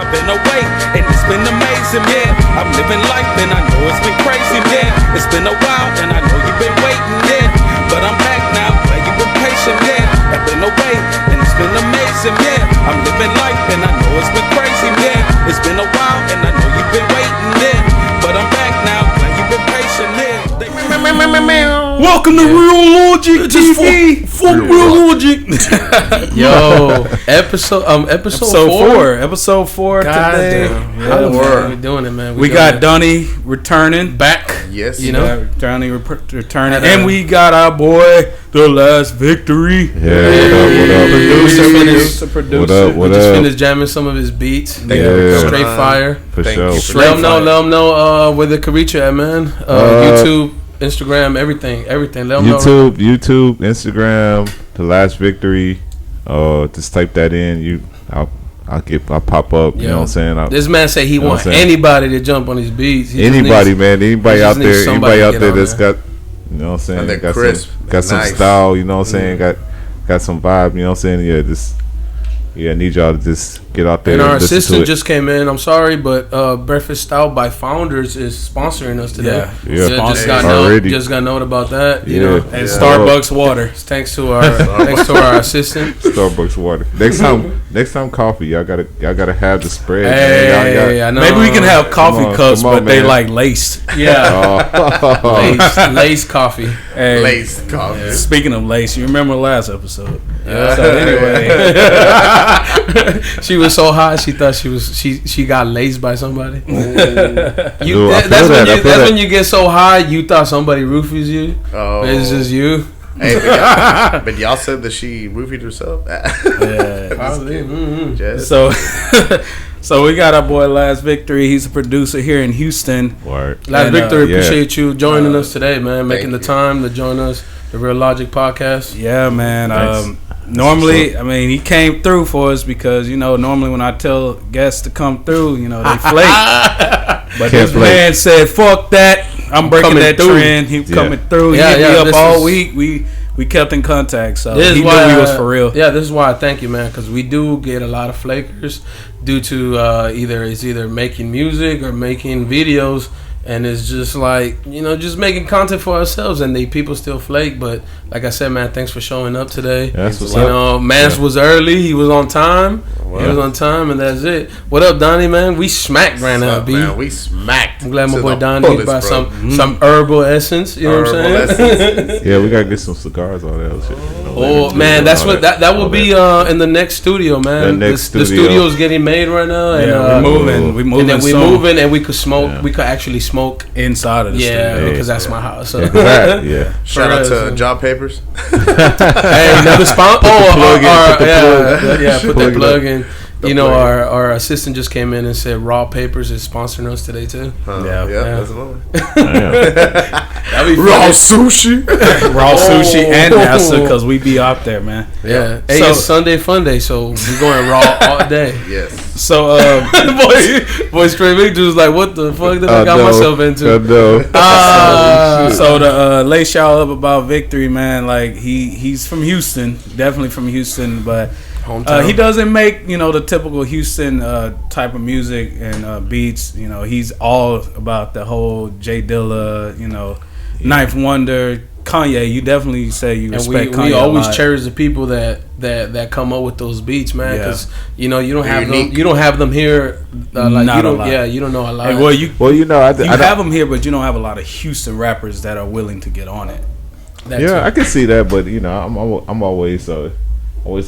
I've been away, and it's been amazing, yeah. I'm living life, and I know it's been crazy, yeah. It's been a while, and I know you've been waiting, yeah. But I'm back now, glad you've been patient, yeah. I've been away, and it's been amazing, yeah. I'm living life, and I know it's been crazy, yeah. It's been a while, and I know you've been waiting, yeah. But I'm back now, glad you've been patient, yeah. Welcome to Real Logic TV. Fuck Real Logic. Yo, episode 4 God today. damn. Yeah, we're doing it, man. We got Donnie returning back. Yes, you know, Donnie returning, and we got our boy, the Last Victory. Producer. We just finished jamming some of his beats. Straight fire. For sure. Let them know where they can reach you at, man. YouTube, Instagram, everything. Let them know. YouTube, Instagram, The Last Victory. Just type that in. I'll pop up. You know what I'm saying? This man said he wants anybody to jump on his beats. Anybody out there that's got, you know what I'm saying? And got crisp, got some nice style. You know what I'm saying? Got some vibe. You know what I'm saying? I need y'all to just get out there. And our assistant just came in. I'm sorry, but Breakfast Stout by Founders is sponsoring us today. Just got note about that. You know, and Starbucks water. Thanks to our assistant. Starbucks water. Next time coffee. Y'all gotta have the spread. Hey, I know. Maybe we can have coffee cups, but they like laced. Yeah, lace coffee. Hey, lace coffee. Yeah. Speaking of lace, you remember last episode? Yeah. So anyway. She was so high she thought she got laced by somebody. That's when you get so high you thought somebody roofies you. Oh, but it's just you. Hey, but y'all said that she roofied herself. Yeah, probably. So we got our boy Last Victory. He's a producer here in Houston. Word. Last Victory, appreciate you joining us today, man. Making the time to join us, the Real Logic podcast. Yeah, man. Normally, I mean, he came through for us because, you know, normally when I tell guests to come through, you know, they flake. But this man said, fuck that. I'm breaking that trend. He coming through. He hit me up all week. We kept in contact, so he knew we was for real. Yeah, this is why I thank you, man, because we do get a lot of flakers due to either making music or making videos. And it's just like, you know, just making content for ourselves, and people still flake. But like I said, man, thanks for showing up today. That's what's up. You know, Mans was early. He was on time. Wow. He was on time, and that's it. What up, Donnie, man? We smacked right now, B. Man, we smacked. I'm glad my boy Donnie brought some herbal essence. You know what I'm saying? Yeah, we gotta get some cigars on that shit. Oh man, that's what that will be in the next studio, man. The studio is getting made right now, and we're moving, and then we're moving, and we could smoke. Yeah. We could actually smoke inside of the studio. Because that's my house. So. Shout out to Job Papers. Hey, another sponsor. Put that plug in. You know, our assistant just came in and said Raw Papers is sponsoring us today too. That's another. Raw sushi, and NASA, because we be out there, man. Yeah. Hey, it's Sunday Fun Day, so we're going raw all day. Yes. So, boy, Straight Victor was like, "What the fuck did I got myself into?" So to lace y'all up about Victory, man, like he's from Houston, definitely from Houston, but. He doesn't make, you know, the typical Houston type of music and beats. You know, he's all about the whole J Dilla, you know, Ninth Wonder, Kanye. You definitely say you respect Kanye. We always cherish the people that come up with those beats, man, because you know you don't have them here. You don't know a lot. Hey, you have them here, but you don't have a lot of Houston rappers that are willing to get on it. I can see that, but you know, I'm always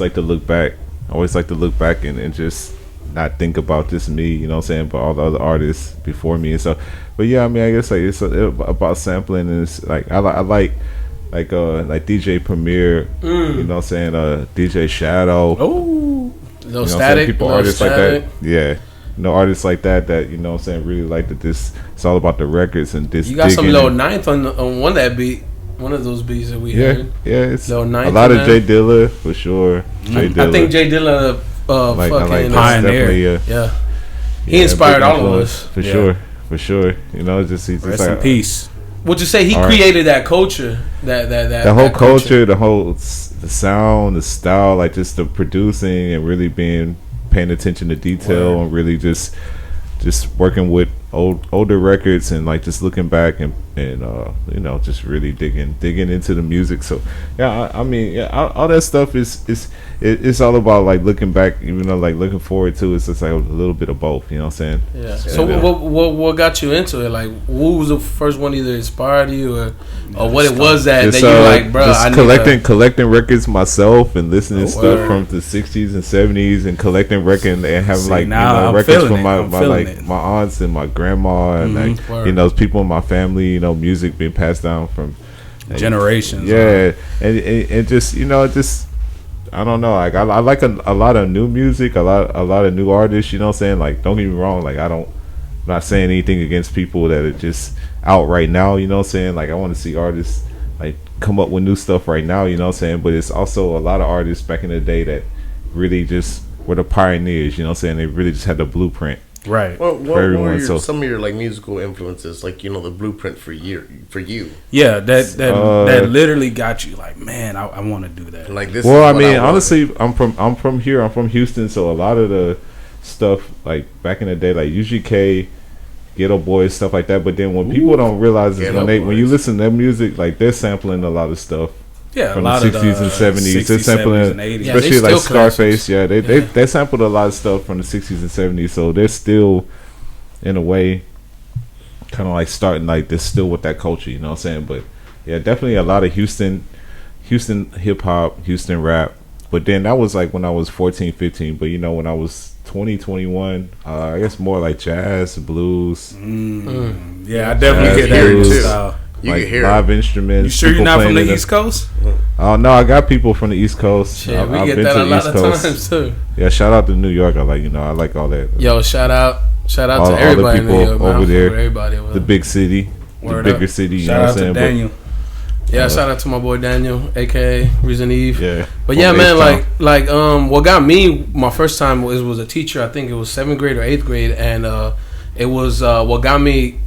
like to look back. I always like to look back and just not think about just me, you know what I'm saying, but all the other artists before me and so. But yeah, I mean, I guess like it's about sampling, and it's like I like DJ Premier, you know what I'm saying, DJ Shadow. Oh, no static. People, artists like that. Yeah. Artists like that you know what I'm saying really like that. This it's all about the records and this. You got some Lil Ninth on one of that beat. One of those beats that we heard. Yeah, it's a lot of J Dilla for sure. I think J Dilla fucking pioneer. He inspired all of us. For sure. You know, he's rest in peace. Would you say he created that culture? That whole culture, the sound, the style, like just the producing and really being paying attention to detail and really just working with older records and like just looking back and you know, just really digging into the music. So yeah, I mean, yeah, all that stuff it's all about like looking back, even though like looking forward to. It's just like a little bit of both, you know what I'm saying? Yeah. So what got you into it? Like, who was the first one either inspired you or what it was that you like, bro? Just collecting records myself and listening to stuff from the 60s and 70s and collecting records and having like, you know, records from my aunts and my grandma and like, you know, people in my family, you know, music being passed down from generations. Yeah, and just, you know, just I don't know, like I like a lot of new music, a lot of new artists, you know what I'm saying? Like, don't get me wrong, like I'm not saying anything against people that are just out right now, you know what I'm saying? Like, I want to see artists like come up with new stuff right now, you know what I'm saying? But it's also a lot of artists back in the day that really just were the pioneers, you know what I'm saying? They really just had the blueprint. Right. Well, what were some of your like musical influences, like, you know, the blueprint for you? Yeah, that literally got you like, man, I want to do that. Like this. Well, I mean, honestly, I'm from here. I'm from Houston, so a lot of the stuff like back in the day, like UGK, Ghetto Boys, stuff like that. But then when people don't realize is when you listen to their music, like they're sampling a lot of stuff. Yeah, from a lot the 60s and 70s. They're sampling, and 80s. Especially like Scarface. Yeah, they sampled a lot of stuff from the 60s and 70s. So they're still, in a way, kind of like starting like they're still with that culture. You know what I'm saying? But yeah, definitely a lot of Houston hip hop, Houston rap. But then that was like when I was 14, 15. But you know, when I was 20, 21, I guess more like jazz, blues. Yeah, I definitely get that style. You like can hear live instruments. You sure you're not from the East Coast? Oh no, I got people from the East Coast. Yeah, I've get been that to a the lot East of Coast. times too. Yeah, shout out to New York. I like all that. Yo, shout out to everybody in New York, over there. Everybody over the big city, Word the bigger up. city. You Shout know out what I'm to saying? Daniel. Yeah, shout out to my boy Daniel, aka Reason Eve. Yeah. But yeah, man, like what got me my first time was a teacher. I think it was 7th grade or 8th grade, and it was what got me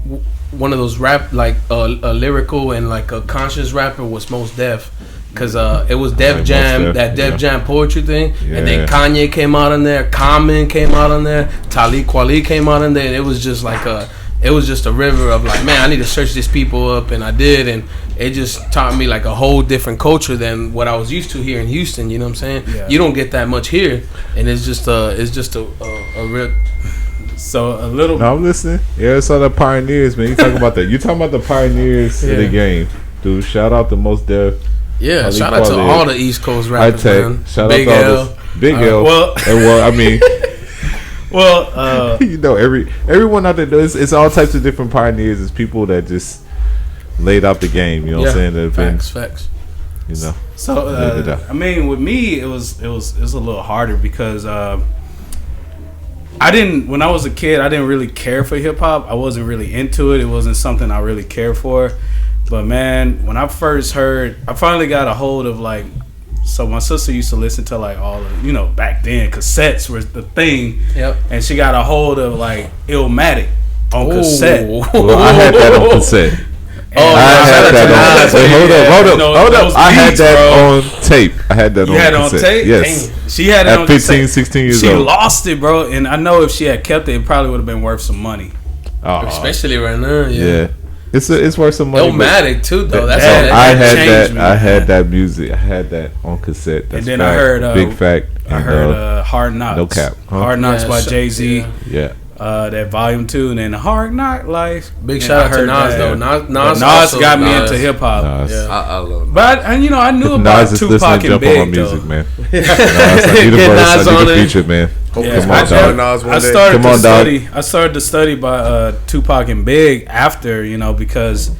one of those rap, like a lyrical and like a conscious rapper was Mos Def, because it was Def Jam, that Def Jam poetry thing, and then Kanye came out on there, Common came out on there, Talib Kweli came out on there, and it was just like it was just a river of like, man, I need to search these people up, and I did, and it just taught me like a whole different culture than what I was used to here in Houston. You know what I'm saying? Yeah. You don't get that much here, and it's just a real. So a little. No, I'm listening. Yeah, it's all the pioneers, man. You talking about that? You talking about the pioneers of the game, dude? Shout out to Mos Def. Yeah, shout out to all the East Coast rappers, man. Shout Big out to L. all this Big L. I mean. You know, everyone out there, it's all types of different pioneers. It's people that just laid out the game. You know what I'm saying? That Facts. You know. So I mean, with me, it was a little harder because when I was a kid, I didn't really care for hip hop. I wasn't really into it. It wasn't something I really cared for. But man, when I first heard, I finally got a hold of like. So my sister used to listen to like all of, you know, back then cassettes was the thing. Yep. And she got a hold of like Illmatic on cassette. Well, I had that on cassette. I had that on. Hold up. I had that on tape. I had that on cassette. You had it on tape? Yes. Dang. She had it on 15, 16 years old. She lost it, bro. And I know if she had kept it, it probably would have been worth some money. Especially right now. Yeah. It's worth some money. Illmatic too, though. That's I had that music. I had that on cassette. That's and then I heard Big Fact. I heard Hard Knocks. No cap. Hard Knocks by Jay-Z. Yeah. That Volume 2, and then Hard Knock Life. Big shout out to Nas though. Nas got me into hip hop. I love Nas. But I knew about Tupac and Big music, though. Man. I need a feature, man. I started to study by Tupac and Big after, you know, because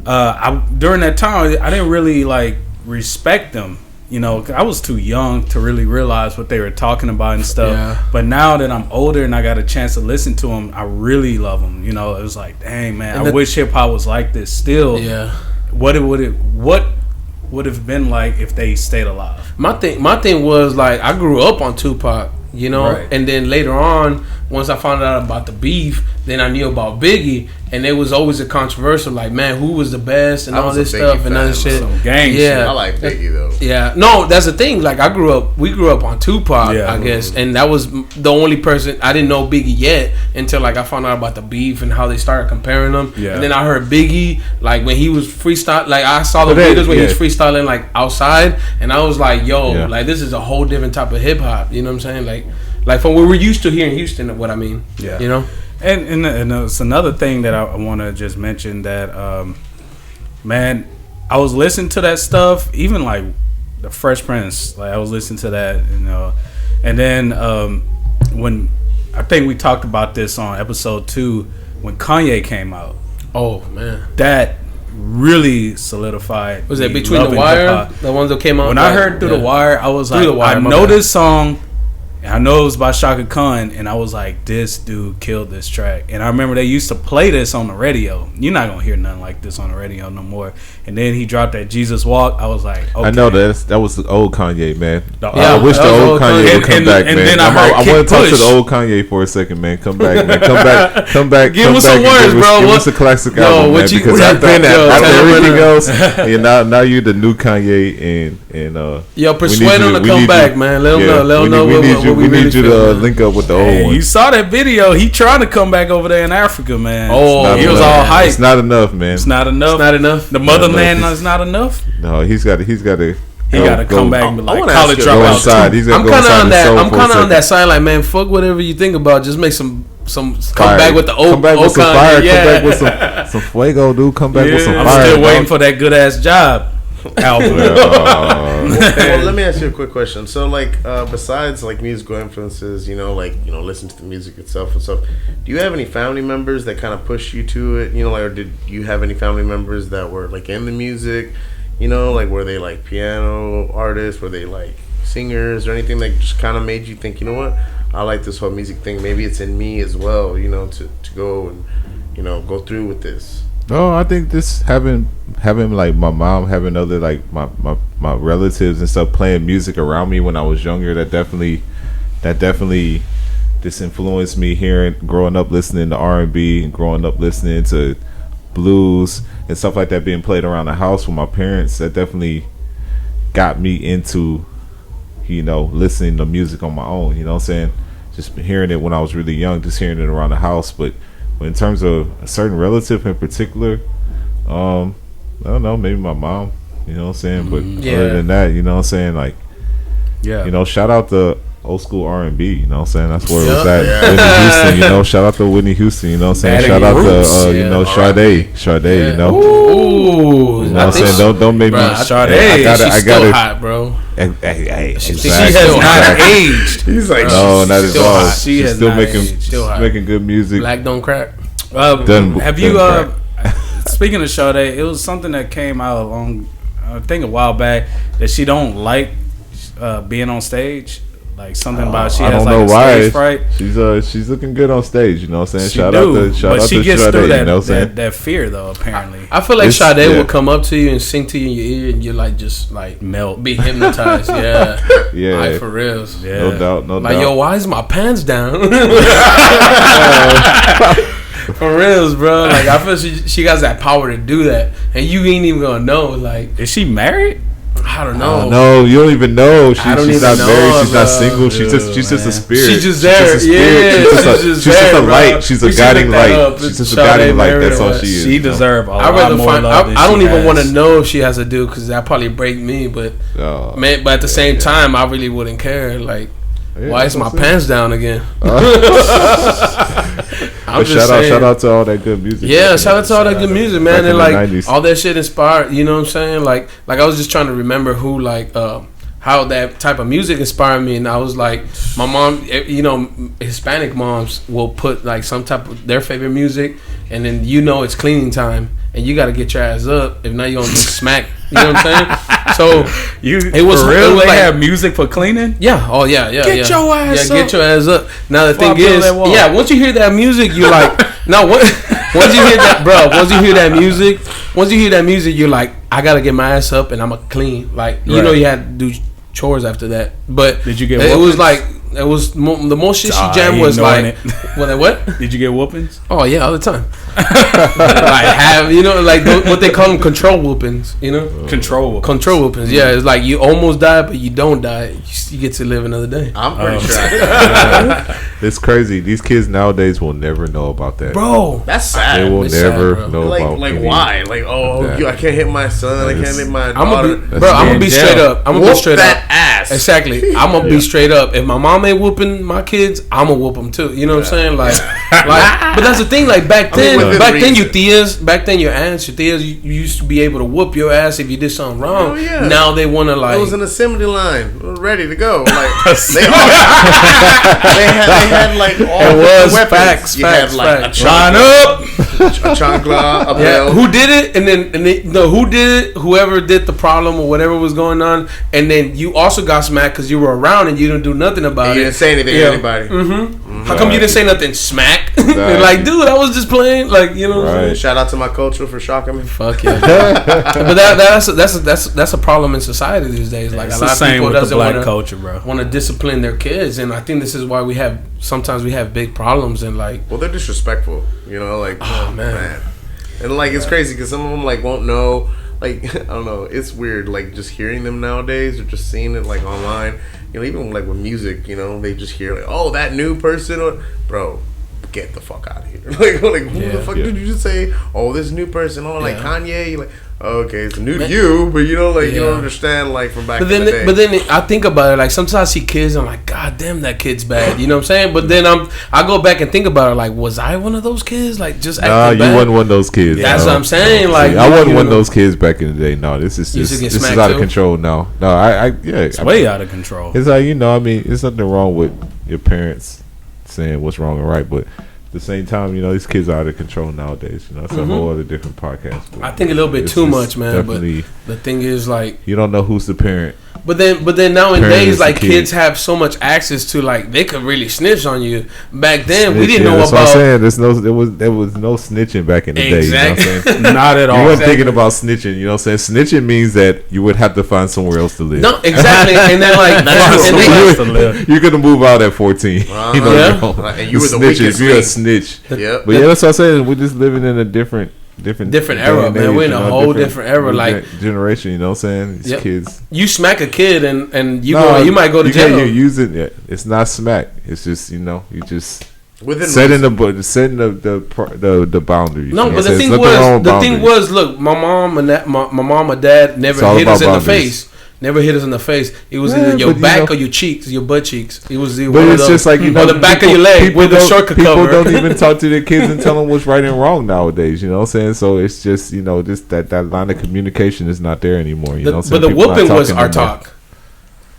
during that time I didn't really like respect them. You know, I was too young to really realize what they were talking about and stuff. Yeah. But now that I'm older and I got a chance to listen to them, I really love them. You know, it was like, dang, man, I wish hip hop was like this still. Yeah. What would have been like if they stayed alive? My thing was like I grew up on Tupac, you know, right. And then later on once I found out about the beef, then I knew about Biggie, and it was always a controversial, like, man, who was the best and all this stuff and other shit. Gang yeah, shit. I like Biggie though. Yeah, no, that's the thing. Like, we grew up on Tupac, I guess, and that was the only person. I didn't know Biggie yet until like I found out about the beef and how they started comparing them. Yeah. And then I heard Biggie, like when he was freestyle. Like I saw the videos when he was freestyling like outside, and I was like, yo, like this is a whole different type of hip hop. You know what I'm saying? Like from what we're used to here in Houston. What I mean? Yeah. You know. And it's another thing that I want to just mention that, man, I was listening to that stuff, even like the Fresh Prince, like I was listening to that, you know, and then when I think we talked about this on episode 2 when Kanye came out. Oh man, that really solidified. Was it Between the Wire? The ones that came out. When I heard Through the Wire, I was like, I know this song. I know it was by Shaka Khan, and I was like, this dude killed this track. And I remember they used to play this on the radio. You're not going to hear nothing like this on the radio no more. And then he dropped that Jesus Walk. I was like, okay. I know that was the old Kanye, man. I wish the old Kanye would come back, man. Then I want to talk to the old Kanye for a second, man. Come back, man. Come back. Give us some words, bro. Give us a classic album, man. Because after everything else, now you're the new Kanye, and yo, persuade him to come back, man. Let him know what we need you to link up with the old one. You saw that video. He trying to come back over there in Africa, man. Oh, he was all hyped. It's not enough, man. It's not enough. It's not enough. The motherland is not enough. No, he's got to. He got to come back and be like college dropouts. I'm kind of on that side, like, man, fuck whatever you think about. Just make some come back with the old. Come back with some fire. Yeah. Come back with some fuego, dude. Come back with some fire. I'm still waiting for that good ass job album. Well, let me ask you a quick question. So, like, besides like musical influences, listen to the music itself and stuff. Do you have any family members that kind of push you to it? Or did you have any family members that were like in the music? Were they like piano artists? Were they like singers or anything that just kind of made you think, you know what, I like this whole music thing. Maybe it's in me as well. To go and go through with this. No, I think this having like my mom, having other like my relatives and stuff playing music around me when I was younger, that definitely just influenced me growing up listening to R&B and growing up listening to blues and stuff like that being played around the house with my parents. That definitely got me into listening to music on my own. You know what I'm saying? Just hearing it when I was really young, just hearing it around the house. But in terms of a certain relative in particular, I don't know, maybe my mom, you know what I'm saying? But other than that, you know what I'm saying? Like, shout out to old school R&B, you know what I'm saying? That's where it was at. Yeah. Whitney Houston, shout out to Whitney Houston, you know what I'm saying? Shout out to, Sade, Ooh, you know what I'm saying? Don't make me. Sade, she's still hot, bro. Hey, she has not aged. He's like, no, not at all. She's still making good music. Black don't crack. Have you speaking of Sade, it was something that came out I think a while back, that she don't like being on stage. Like something about she has like a stage fright. She's looking good on stage, you know what I'm saying? Shout out to she gets Sade, through that, you know what I'm saying? that fear though, apparently. I feel like Sade will come up to you and sing to you in your ear and you like just like melt, be hypnotized. Yeah. Yeah. Like for reals. Yeah. No doubt. Like, yo, why is my pants down? For reals, bro. Like I feel she got that power to do that. And you ain't even gonna know. Like, is she married? I don't know. No, you don't even know. She's not married. She's not single. She's just a spirit. She's just there. She's just a light. She's a guiding light. She's just a guiding light. That's all she is. She deserves a lot more love than I don't even want to know if she has a dude, because that probably break me. But man, but at the same time, I really wouldn't care. Like, why is my pants down again? Shout out to all that good music. Yeah, shout out to all that good music, man. And like 90s. All that shit inspired, you know what I'm saying? Like I was just trying to remember who how that type of music inspired me, and I was like, my mom, Hispanic moms will put like some type of their favorite music, and then it's cleaning time, and you got to get your ass up. If not, you gonna get smacked. You know what I'm saying? So it was real. They have music for cleaning. Yeah. Oh yeah. Get your ass up. Get your ass up. Now the thing is, once you hear that music, you're like, now what? Once you hear that, bro. Once you hear that music, you're like, I gotta get my ass up and I'ma clean. Like you had to do chores after that. But did you get? It was like. It was the most shit she jammed was like What? Did you get whoopings? Oh yeah, all the time. What they call them, control whoopings. Control whoopings. Yeah, it's like you almost die, but you don't die. You get to live another day. I'm pretty sure. It's crazy. These kids nowadays will never know about that, bro. That's sad. They will never know about. Like why? Like I can't hit my son. I can't hit my daughter. I'm gonna be straight up. I'm gonna be straight that up. Ass. Exactly. I'm gonna be straight up. If my mom ain't whooping my kids, I'm gonna whoop them too. You know what I'm saying? Like, but that's the thing. Like back then, your aunts, your tias, you used to be able to whoop your ass if you did something wrong. Now they want to like. It was an assembly line, ready to go. Like they had like all the weapons. Facts. Had like facts. Line up. A chancla, a belt. Who did it? And then who did it? Whoever did the problem or whatever was going on, and then you also got smacked because you were around and you didn't do nothing about it. You didn't say anything to anybody. How come you didn't say nothing? Smack. Like, dude, I was just playing. Like, you know. What I'm saying? Shout out to my culture for shocking me. Fuck yeah. But that's a problem in society these days. Like a lot of people doesn't want to discipline their kids, and I think this is why we have big problems and like. Well, they're disrespectful. Like. Oh man. And like it's crazy because some of them like won't know. Like I don't know. It's weird. Like just hearing them nowadays or just seeing it like online. Even like with music. They just hear like, oh, that new person. Bro, get the fuck out of here. Like who the fuck did you just say? Oh, this new person. Oh, like Kanye. You're like, oh, okay, it's new to you, but you don't understand like from back in the day. But then I think about it. Like sometimes I see kids, I'm like, God damn, that kid's bad. You know what I'm saying? But then I go back and think about it. Like, was I one of those kids? Like just acting bad? You wasn't one of those kids. That's what I'm saying. Like I wasn't one of those kids back in the day. No, this is out of control now. No, it's way out of control. It's like there's nothing wrong with your parents saying what's wrong and right, but at the same time, these kids are out of control nowadays. It's a whole other different podcast. I think a little bit too much, man. But the thing is, like, you don't know who's the parent. But then nowadays, like, kids have so much access to, like, they could really snitch on you. Back then, we didn't know about. What I'm saying. There was no snitching back in the day. You know what I'm saying? Not at all. You weren't thinking about snitching. You know what I'm saying? Snitching means that you would have to find somewhere else to live. No, exactly. And then like, you're gonna move out at 14. And you were the weakest. You're a snitch. Yep. But that's what I'm saying. We're just living in a different era, man. We're in a whole different era, like generation. You know what I'm saying? These kids. You smack a kid and you might go to jail. You're using it. It's not smack. It's just you just within setting the boundaries. No, but the thing was, look, my mom and dad never hit us in the face. Never hit us in the face. It was either your back or your cheeks, your butt cheeks. It was either but it's just like or the back of your leg with the short cover. People don't even talk to their kids and tell them what's right and wrong nowadays. You know what I'm saying? So it's just just that line of communication is not there anymore. You know what I'm saying? But the whooping was our talk.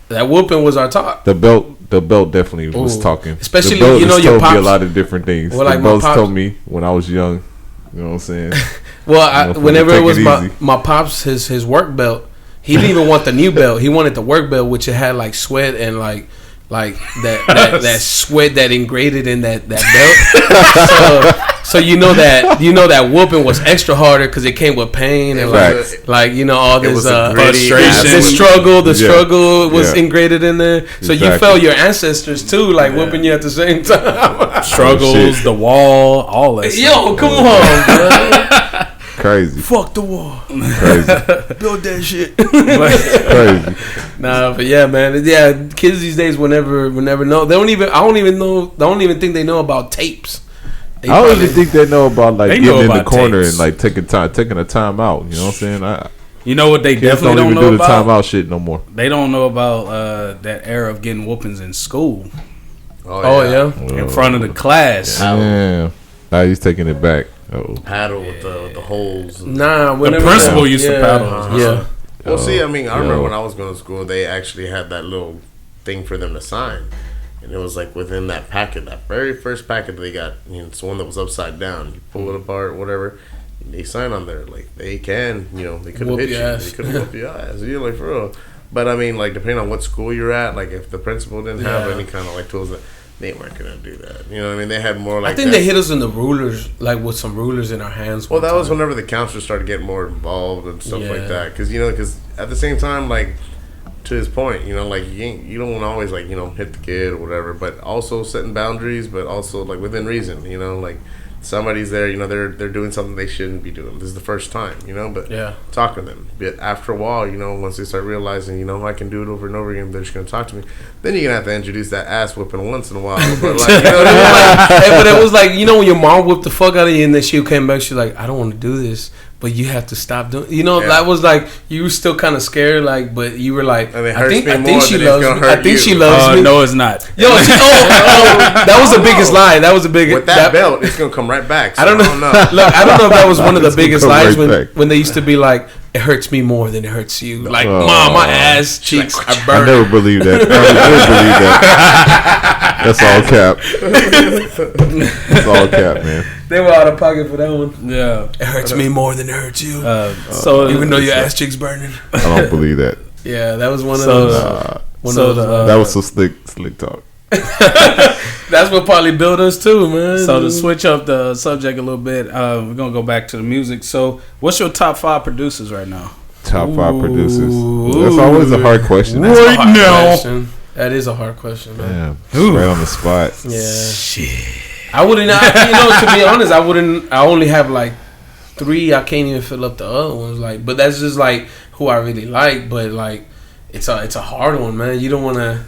That whooping was our talk. The belt definitely was talking. Especially your pops told me a lot of different things. Well, the belts told me when I was young. You know what I'm saying? Well, whenever it was my pops, his work belt. He didn't even want the new belt. He wanted the work belt, which it had like sweat and like that sweat that ingrained in that belt. So that whooping was extra harder because it came with pain and all this frustration. The struggle was ingrained in there. So you felt your ancestors too, like whooping you at the same time. Struggles, the wall, all that. Yo, come on, bro. Crazy. Fuck the wall. Crazy. Build that shit. Crazy. Nah, but yeah, man. Yeah, kids these days will never know. I don't even think they know about tapes. I don't even think they know about like getting in the corner tapes. And like taking a time out. You know what I'm saying? You know what they definitely don't know do about? The timeout shit no more. They don't know about that era of getting whoopings in school. Oh yeah. In front of the class. Yeah. Now he's taking it back. Paddle with the holes. Nah, the principal used to paddle. Yeah. Well, see, I mean, I remember when I was going to school, they actually had that little thing for them to sign, and it was like within that packet, that very first packet they got. It's the one that was upside down. You pull it apart, whatever. They sign on there like they can. They could have hit you. They could have whooped your ass. You're like for real. But I mean, like depending on what school you're at, like if the principal didn't have any kind of like tools that. They weren't gonna do that. You know what I mean? They had more like. I think they hit us in the rulers, like with some rulers in our hands. Well, that was whenever the counselors started getting more involved and stuff like that. Because at the same time, like to his point, you know, like you don't want to always like, you know, hit the kid or whatever, but also setting boundaries, but also like within reason, you know, like somebody's there, you know, they're doing something they shouldn't be doing. This is the first time, you know, but talk to them. But after a while, you know, once they start realizing, you know, I can do it over and over again, they're just gonna talk to me. Then you're gonna have to introduce that ass whooping once in a while. But like, you know what I mean? But it was like, you know, when your mom whooped the fuck out of you, and then she came back, she's like, I don't want to do this, but you have to stop doing. You know, that was like, you were still kind of scared, like, but you were like, I think she loves me. I think she loves me. No, it's not. Yo, that was the biggest lie. That was the biggest. With that belt, it's gonna come right back. So I don't know. Look, I don't know if that was one of the biggest lies when they used to be like, it hurts me more than it hurts you. Like, Mom, my ass cheeks are burning. I never believed that. I never believed that. That's all cap. That's all cap, man. They were out of pocket for that one. Yeah. It hurts me more than it hurts you. So even though your ass cheeks burning. I don't believe that. Yeah, that was one of those. That was so slick talk. That's what probably built us too, man. So to switch up the subject a little bit, we're gonna go back to the music. So, what's your top 5 producers right now? Top 5 producers. That's always a hard question. That is a hard question, man. Damn, right on the spot. Yeah. Shit. I wouldn't. You know, to be honest, I wouldn't. I only have like 3. I can't even fill up the other ones. Like, but that's just like who I really like. But like, it's a hard one, man. You don't want to.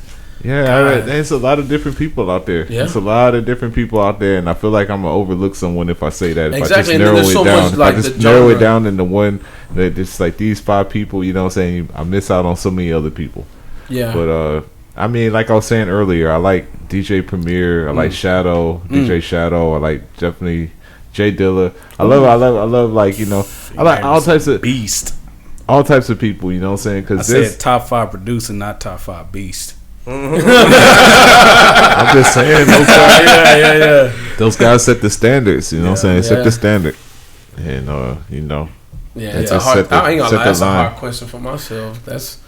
Yeah, there's a lot of different people out there. Yeah. There's a lot of different people out there, and I feel like I'm gonna overlook someone if I say that. If exactly. I just narrow it down into one that just like these 5 people, you know what I'm saying? I miss out on so many other people. Yeah. But I mean, like I was saying earlier, I like DJ Premier, I like Shadow, DJ Shadow, I like definitely Jay Dilla. I love like, you know, I like all types of beast. All types of people, you know what I'm saying? Cause I said top 5 producer, not top 5 beast. I'm just saying those guys, those guys set the standards, you know what I'm saying? Set the standard. And you know. Yeah, it's a hard I ain't gonna lie, that's a hard question for myself. There's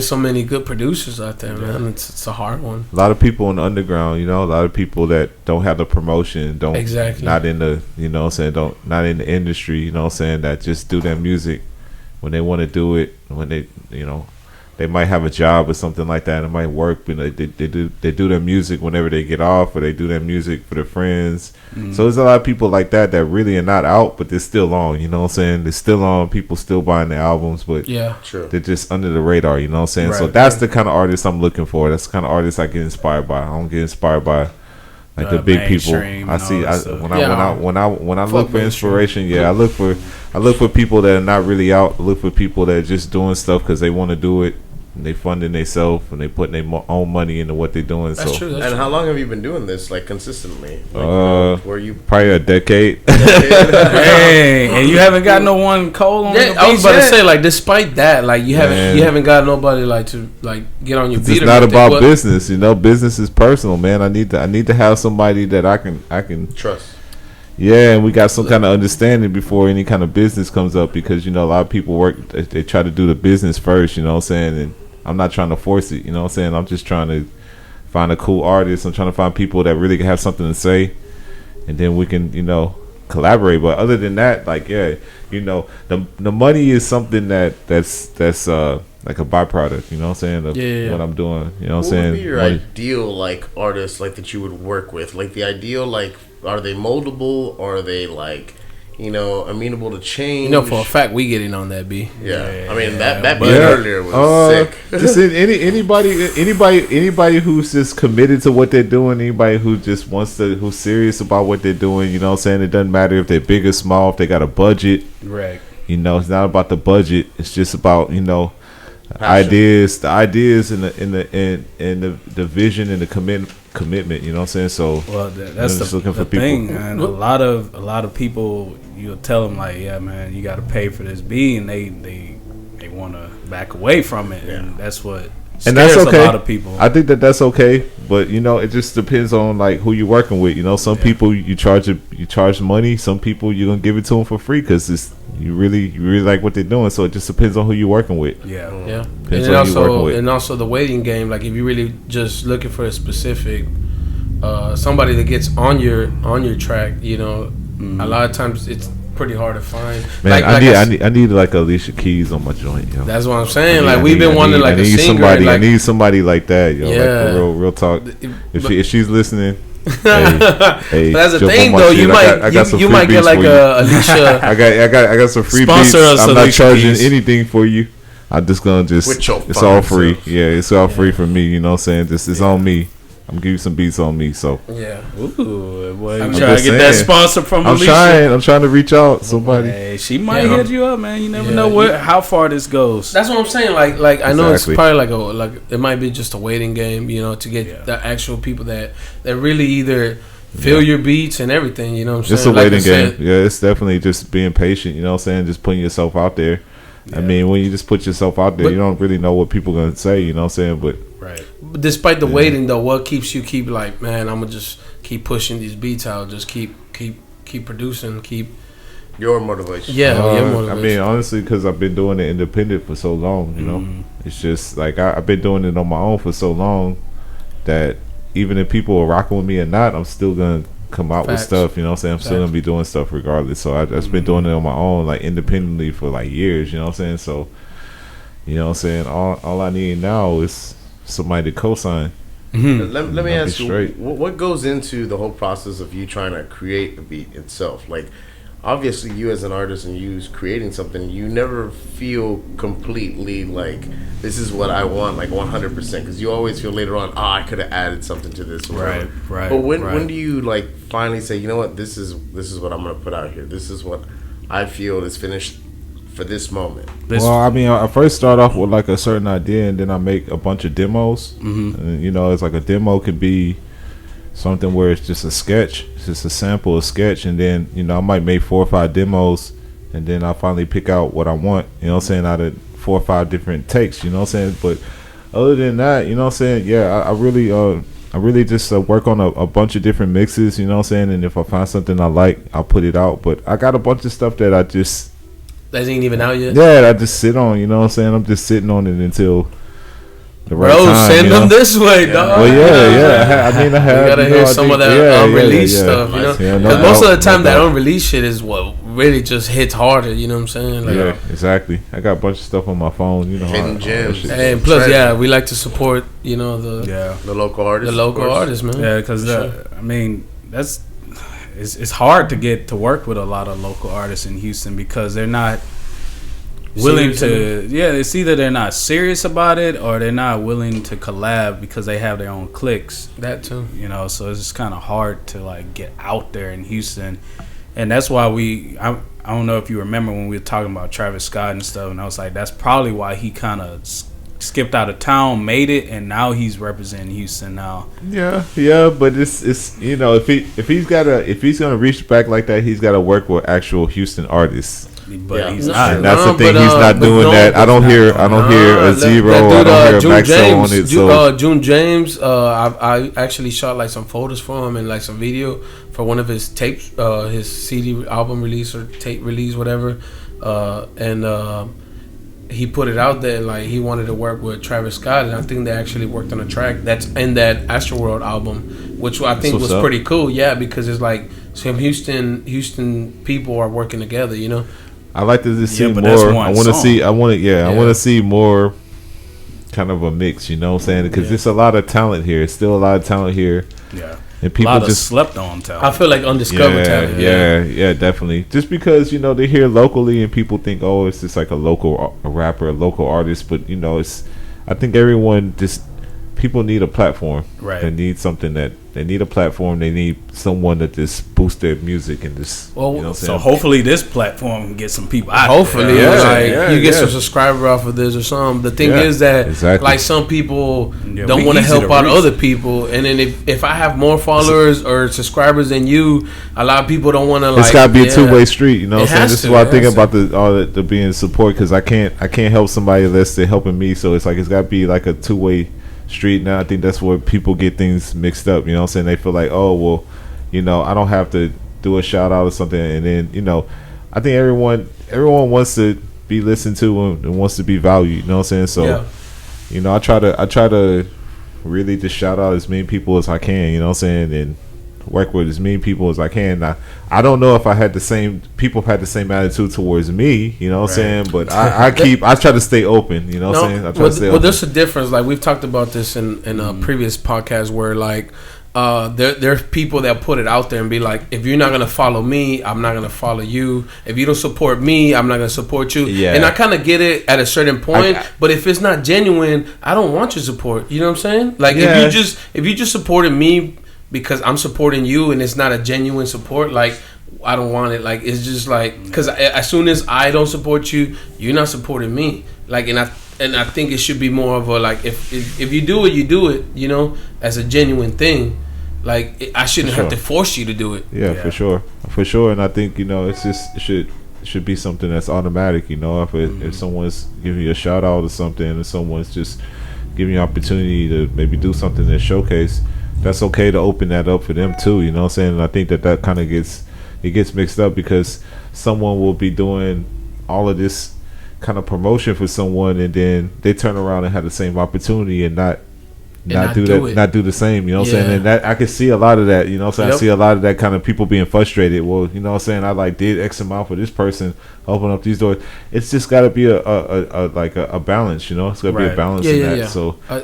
so many good producers out there, man. It's a hard one. A lot of people in the underground, you know, a lot of people that don't have the promotion, not in the, you know what I'm saying, not in the industry, you know what I'm saying, that just do their music when they want to do it, when they, you know, they might have a job or something like that. It might work, but they do their music whenever they get off, or they do their music for their friends. So there's a lot of people like that really are not out, but they're still on. You know what I'm saying? They're still on. People still buying the albums, but they're just under the radar. You know what I'm saying? Right, so that's the kind of artist I'm looking for. That's the kind of artist I get inspired by. I don't get inspired by like the big people. I see. When I look for inspiration, I look for people that are not really out. I look for people that are just doing stuff because they want to do it. And they funding themselves and they putting their own money into what they're doing. That's true. And how long have you been doing this, like consistently? Like, were you probably a decade? Hey, and you haven't got no one cold on the beat. I was about to say, like, despite that, like you haven't got nobody like to like get on your beat. It's not about business, you know. Business is personal, man. I need to have somebody that I can trust. Yeah, and we got some kind of understanding before any kind of business comes up, because you know a lot of people they try to do the business first, you know what I'm saying, and I'm not trying to force it, you know what I'm saying. I'm just trying to find a cool artist. I'm trying to find people that really have something to say, and then we can, you know, collaborate. But other than that, like, you know, the money is something that's like a byproduct, you know what I'm saying, what I'm doing, you know what I'm saying. What would be your ideal like artist like that you would work with? Like the ideal, like, are they moldable, or are they like, you know, amenable to change? You know, for a fact, we getting on that B. Yeah, I mean that beat earlier was sick. Just anybody who's just committed to what they're doing, anybody who just who's serious about what they're doing. You know what I'm saying? It doesn't matter if they're big or small, if they got a budget. Right. You know, it's not about the budget. It's just about, you know, passion. the ideas and the vision and the commitment. You know what I'm saying? So that's the thing, man. A lot of people, you'll tell them like, yeah, man, you got to pay for this beat, and they want to back away from it, and that's what scares a lot of people. I think that's okay, but you know, it just depends on like who you're working with. You know, some people you charge money. Some people you're gonna give it to them for free because you really like what they're doing. So it just depends on who you're working with. Yeah. And also the waiting game. Like if you're really just looking for a specific somebody that gets on your track, you know, a lot of times pretty hard to find. Man, I need like Alicia Keys on my joint, yo. That's what I'm saying. We've been wanting like a singer. I need somebody like that, yo. Yeah. Like real talk. If she's listening. Hey, but that's the thing, though. You might get like a Alicia. I got some free beats. I'm not charging anything for you. I'm just gonna it's all free. Yeah, it's all free for me. You know what I'm saying? It's on me. I'm giving you some beats on me. So yeah. Ooh, boy, I'm trying to get that sponsor from Alicia. I'm trying to reach out somebody. Hey, she might hit you up, man. You never know how far this goes. That's what I'm saying. Like I know it's probably like it might be just a waiting game, you know, to get the actual people that really either feel your beats and everything. You know what I'm saying? It's a waiting game. Yeah, it's definitely just being patient. You know what I'm saying? Just putting yourself out there. Yeah. I mean, when you just put yourself out there, you don't really know what people are gonna say. You know what I'm saying? But But despite the waiting, though, what keeps you like, man, I'm gonna just keep pushing these beats out, just keep producing, keep your motivation. Yeah, your motivation. I mean, honestly, because I've been doing it independent for so long, you know, it's just like I've been doing it on my own for so long that even if people are rocking with me or not, I'm still gonna come out with stuff. You know what I'm saying? I'm still gonna be doing stuff regardless. So I've just been doing it on my own, like independently for like years. You know what I'm saying? So you know what I'm saying? All I need now is somebody to co-sign. Let me ask you, what goes into the whole process of you trying to create a beat itself? Like, obviously, you as an artist and you creating something, you never feel completely like this is what I want, like 100%, because you always feel later on, I could have added something to this. Right. But when do you like finally say, you know what, this is what I'm gonna put out here. This is what I feel is finished for this moment. Well, I mean, I first start off with like a certain idea, and then I make a bunch of demos. And, you know, it's like a demo could be something where it's just a sketch, it's just a sample, a sketch, and then, you know, I might make 4 or 5 demos, and then I finally pick out what I want, you know what I'm saying, out of 4 or 5 different takes, you know what I'm saying. But other than that, you know what I'm saying, I really just work on a bunch of different mixes, you know what I'm saying, and if I find something I like, I'll put it out. But I got a bunch of stuff that I just that ain't even out yet. Yeah, I just sit on, you know what I'm saying. I'm just sitting on it until the right time. Send them this way, dog. Well, yeah. I mean, I have. You gotta hear some of that unreleased stuff, you know. Because most of the time, that unreleased shit is what really just hits harder. You know what I'm saying? Like, yeah, exactly. I got a bunch of stuff on my phone. You know, hidden gems. And plus, we like to support, you know, the local artists. The local artists, man. Yeah, because I mean, it's hard to get to work with a lot of local artists in Houston because they're not willing to. Yeah, it's either they're not serious about it or they're not willing to collab because they have their own cliques. That too, you know. So it's just kind of hard to like get out there in Houston, and that's why I don't know if you remember when we were talking about Travis Scott and stuff, and I was like, that's probably why he kind of skipped out of town, made it, and now he's representing Houston now. Yeah, but it's you know, if he's gonna reach back like that, he's got to work with actual Houston artists. But he's not. And that's the thing. He's not doing that. I don't hear a Zero. I don't hear a Maxo on it. So June James, I actually shot like some photos for him and like some video for one of his tapes, his CD album release or tape release, whatever. And he put it out there like he wanted to work with Travis Scott, and I think they actually worked on a track that's in that Astroworld album, which I think was pretty cool. Yeah, because it's like some Houston people are working together, you know. I like to just see more. I want to see more kind of a mix, you know what I'm saying? Because there's a lot of talent here. It's still a lot of talent here. Yeah. And people a lot just of slept on talent. I feel like undiscovered talent. Yeah, definitely. Just because, you know, they're here locally and people think, oh, it's just like a local rapper, a local artist. But, you know, I think people need a platform. Right. They need something they need a platform. They need someone that just boost their music and just. Well, you know what I'm so hopefully this platform can get some people out. Hopefully, you get some subscriber off of this or something. The thing is that like some people don't want to help out other people, and then if I have more followers or subscribers than you, a lot of people don't want to. It's got to be a two-way street. You know what I'm saying? This is why I think about the being support, because I can't help somebody unless they're helping me. So it's like it's got to be like a two-way street. Now I think that's where people get things mixed up, you know what I'm saying? They feel like, oh well, you know, I don't have to do a shout out or something, and then, you know, I think everyone wants to be listened to and wants to be valued, you know what I'm saying? So you know, I try to really just shout out as many people as I can, you know what I'm saying? And work with as many people as I can. I don't know if I had the same people had the same attitude towards me, you know what I'm saying? But I try to stay open, you know what I'm saying? I try to stay open. There's a difference. Like we've talked about this in a previous podcast where like there's people that put it out there and be like, if you're not gonna follow me, I'm not gonna follow you. If you don't support me, I'm not gonna support you. Yeah. And I kind of get it at a certain point, but if it's not genuine, I don't want your support. You know what I'm saying? Like if you just supported me because I'm supporting you and it's not a genuine support, like I don't want it. Like it's just like because as soon as I don't support you, you're not supporting me. Like and I think it should be more of a like if you do it, you do it. You know, as a genuine thing. Like I shouldn't have to force you to do it. Yeah, for sure. And I think it's just it should be something that's automatic. If someone's giving you a shout out or something, and someone's just giving you an opportunity to maybe do something to showcase, that's okay to open that up for them too. You know what I'm saying? And I think that kind of gets mixed up because someone will be doing all of this kind of promotion for someone, and then they turn around and have the same opportunity and not do the same, you know what I'm saying? And that I can see a lot of that, you know what I'm saying? I see a lot of that kind of people being frustrated. Well, you know what I'm saying? I like did X amount for this person, open up these doors. It's just got to be a balance, you know? It's got to be a balance in that. So I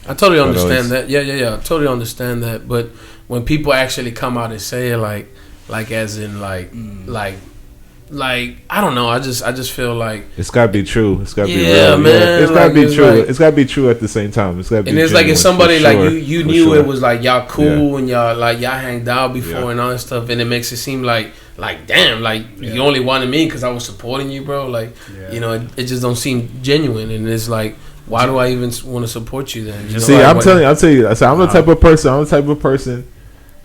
totally understand that. Yeah. I totally understand that. But when people actually come out and say it like as in like I don't know. I just feel like it's gotta be true. It's gotta be real. Yeah, man. It's gotta be true. It's gotta be true at the same time. It's gotta be. And it's like if somebody like you knew it was like y'all cool and y'all hanged out before and all that stuff, and it makes it seem like damn, like you only wanted me because I was supporting you, bro. Like it just don't seem genuine, and it's like why do I even want to support you then? I'll tell you. I'm the type of person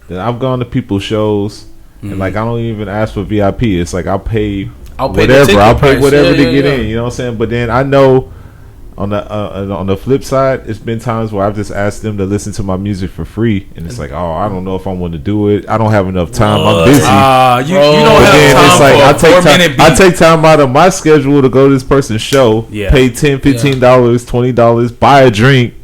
that I've gone to people's shows. And like I don't even ask for VIP. It's like I'll pay whatever. I'll pay whatever to get in. You know what I'm saying? But then I know on the flip side, it's been times where I've just asked them to listen to my music for free, and it's like, oh, I don't know if I want to do it. I don't have enough time. I'm busy. You don't have time. I take time out of my schedule to go to this person's show. Pay $10, $15, $20, buy a drink.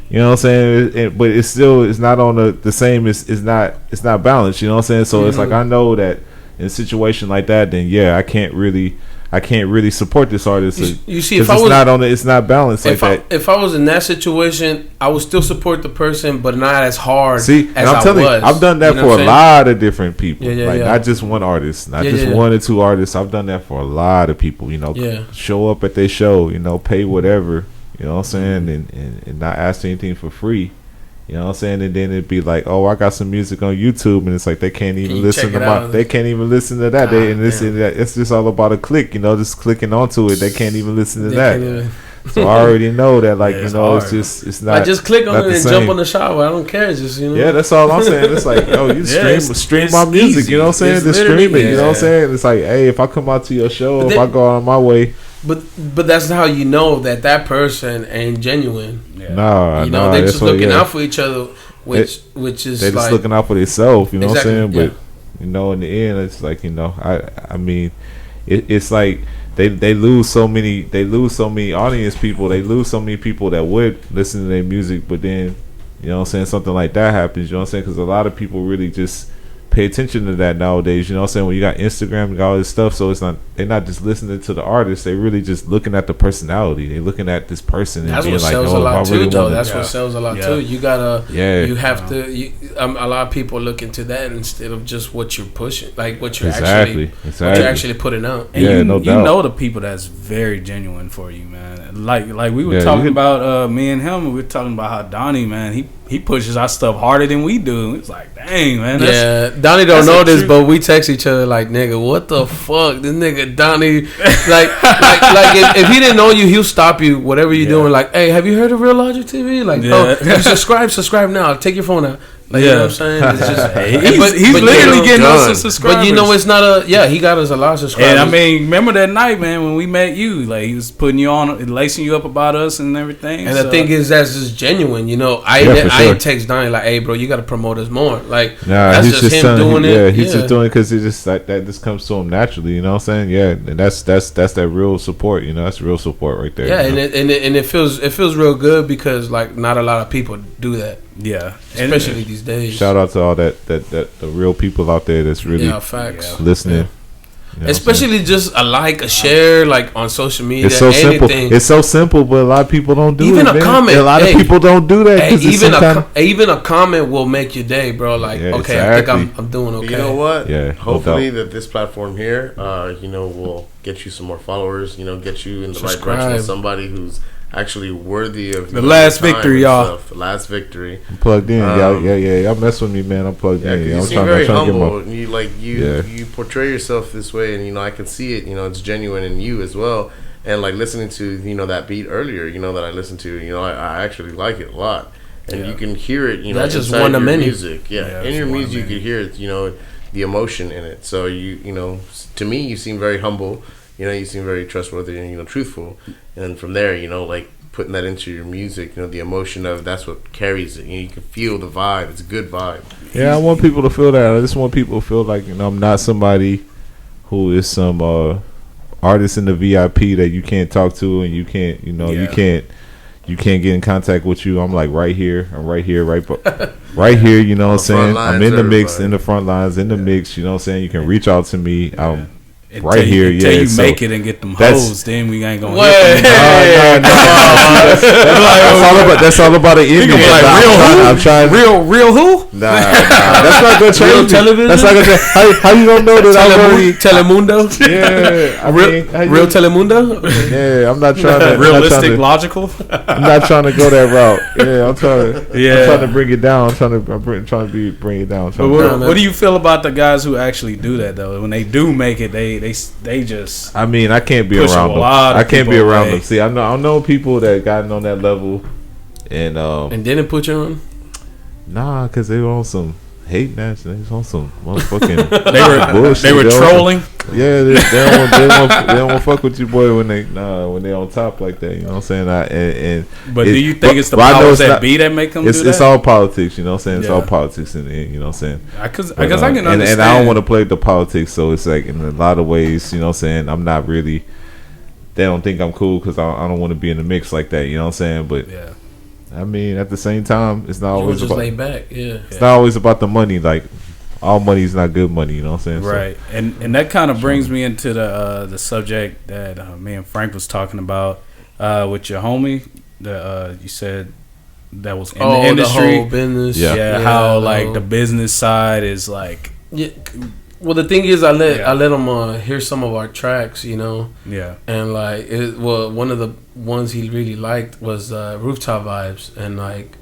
You know what I'm saying? But it's not on the same. It's not balanced. You know what I'm saying? So it's like I know that in a situation like that, then I can't really support this artist. You see, if it's not balanced like that. If I was in that situation, I would still support the person, but not as hard. See, as I'm telling you, I've done that for a lot of different people. Not just one artist, not just one or two artists. I've done that for a lot of people. Show up at their show. Pay whatever. You know what I'm saying? And not ask anything for free. You know what I'm saying? And then it'd be like, oh, I got some music on YouTube, and it's like they can't even listen to that. It's just all about a click, just clicking onto it. They can't even listen to that. So I already know that, it's not. I just click on it and jump on the shower. I don't care. It's just Yeah, that's all I'm saying. It's like, yo, you stream my music. Easy. You know what I'm saying? Just stream it. You know what I'm saying? It's like, hey, if I come out to your show, if I go on my way. But that's how you know that person ain't genuine. No, they're just looking out for each other, which is they're just looking out for themselves. You know what I'm saying? But in the end, it's like I mean, it's like they lose so many audience people. They lose so many people that would listen to their music, but then you know what I'm saying, something like that happens. You know what I'm saying? Because a lot of people really just pay attention to that nowadays. You know what I'm saying? When you got Instagram and all this stuff, so they're not just listening to the artist. They really just looking at the personality. They're looking at this person and being like, sells a lot too, though. That's what sells a lot too. You gotta, you have to. A lot of people look into that instead of just what you're pushing, like what you're actually putting out. And no doubt. You know the people that's very genuine for you, man. Like we were talking about me and him. We were talking about how Donnie, man, he pushes our stuff harder than we do. It's like, dang, man. Donnie don't know this, but we text each other like, nigga, what the fuck? This nigga Donnie, like if he didn't know you, he'll stop you, whatever you're doing. Like, hey, have you heard of Real Logic TV? Like, you subscribe now. Take your phone out. Like, you know what I'm saying? It's just, he's literally getting us some subscribers. But it's not he got us a lot of subscribers. And I mean, remember that night, man, when we met you? Like, he was putting you on, lacing you up about us and everything. And the thing is, that's just genuine. I ain't text Donnie like, hey, bro, you got to promote us more. Like, that's just him doing it. Yeah, he's just doing it because it's just like that. This comes to him naturally. You know what I'm saying? Yeah, and that's that real support. That's real support right there. Yeah, and it feels real good because like not a lot of people do that. Yeah, especially these days. Shout out to all that the real people out there that's really facts. listening. Yeah. You know especially just a share, like on social media. It's so anything. simple. It's so simple, but a lot of people don't do even it. A man. comment. A lot of people don't do that. Even a comment will make your day, bro. Like, okay, exactly. I think I'm doing okay. But you know what? Yeah. Hopefully that this platform here, will get you some more followers. Get you in the right direction with somebody who's actually worthy of the last victory, y'all. The last victory. I'm plugged in, y'all mess with me, man. I'm plugged in. You seem very humble. You portray yourself this way, and I can see it. It's genuine in you as well. And like listening to that beat earlier, that I listened to, I actually like it a lot. And you can hear it. That's just one of many music. Yeah, in your music, you can hear it. The emotion in it. So to me, you seem very humble. You seem very trustworthy and truthful, and from there, like putting that into your music, the emotion of that's what carries it. You can feel the vibe. It's a good vibe. Yeah, I want people to feel that. I just want people to feel like I'm not somebody who is some artist in the VIP that you can't talk to and you can't you can't get in contact with you. I'm like right here. I'm right here, right here. You know what I'm saying? I'm in the mix, in the front lines, in the mix. You know what I'm saying? You can reach out to me. Right here, until you so make it and get them hoes, then we ain't gonna. No. That's all about the image. I'm trying. Real who? Nah, that's not gonna change. Real television. That's not gonna change. How you gonna know that I'm already Telemundo? Yeah, real Telemundo. Yeah, I'm not trying to realistic, logical. I'm not trying to go that route. Yeah, I'm trying to bring it down. I'm trying to bring it down. What do you feel about the guys who actually do that though? When they do make it, they just. I mean, I can't be around them. I can't be around them. See, I know people that gotten on that level, and didn't put you on. Nah, because they were on some hate match. They was on some motherfucking bullshit. They were trolling. Yeah, they don't want to fuck with you, boy, when they on top like that. You know what I'm saying? But do you think it's the powers that be that make them do that? It's all politics. You know what I'm saying? It's all politics in the end. You know what I'm saying? I guess I can understand. And I don't want to play the politics, so it's like in a lot of ways. You know what I'm saying? I'm not really. They don't think I'm cool because I don't want to be in the mix like that. You know what I'm saying? But yeah. I mean, at the same time, it's not always just about laid back. Yeah, it's not always about the money. Like all money is not good money. You know what I'm saying? Right. So, and that kind of brings me into the subject that me and Frank was talking about with your homie. You said that was in the industry, the whole business. Yeah. How like the business side is like. Yeah. Well, the thing is, I let him hear some of our tracks, Yeah. And like, one of the ones he really liked was Rooftop Vibes, and like,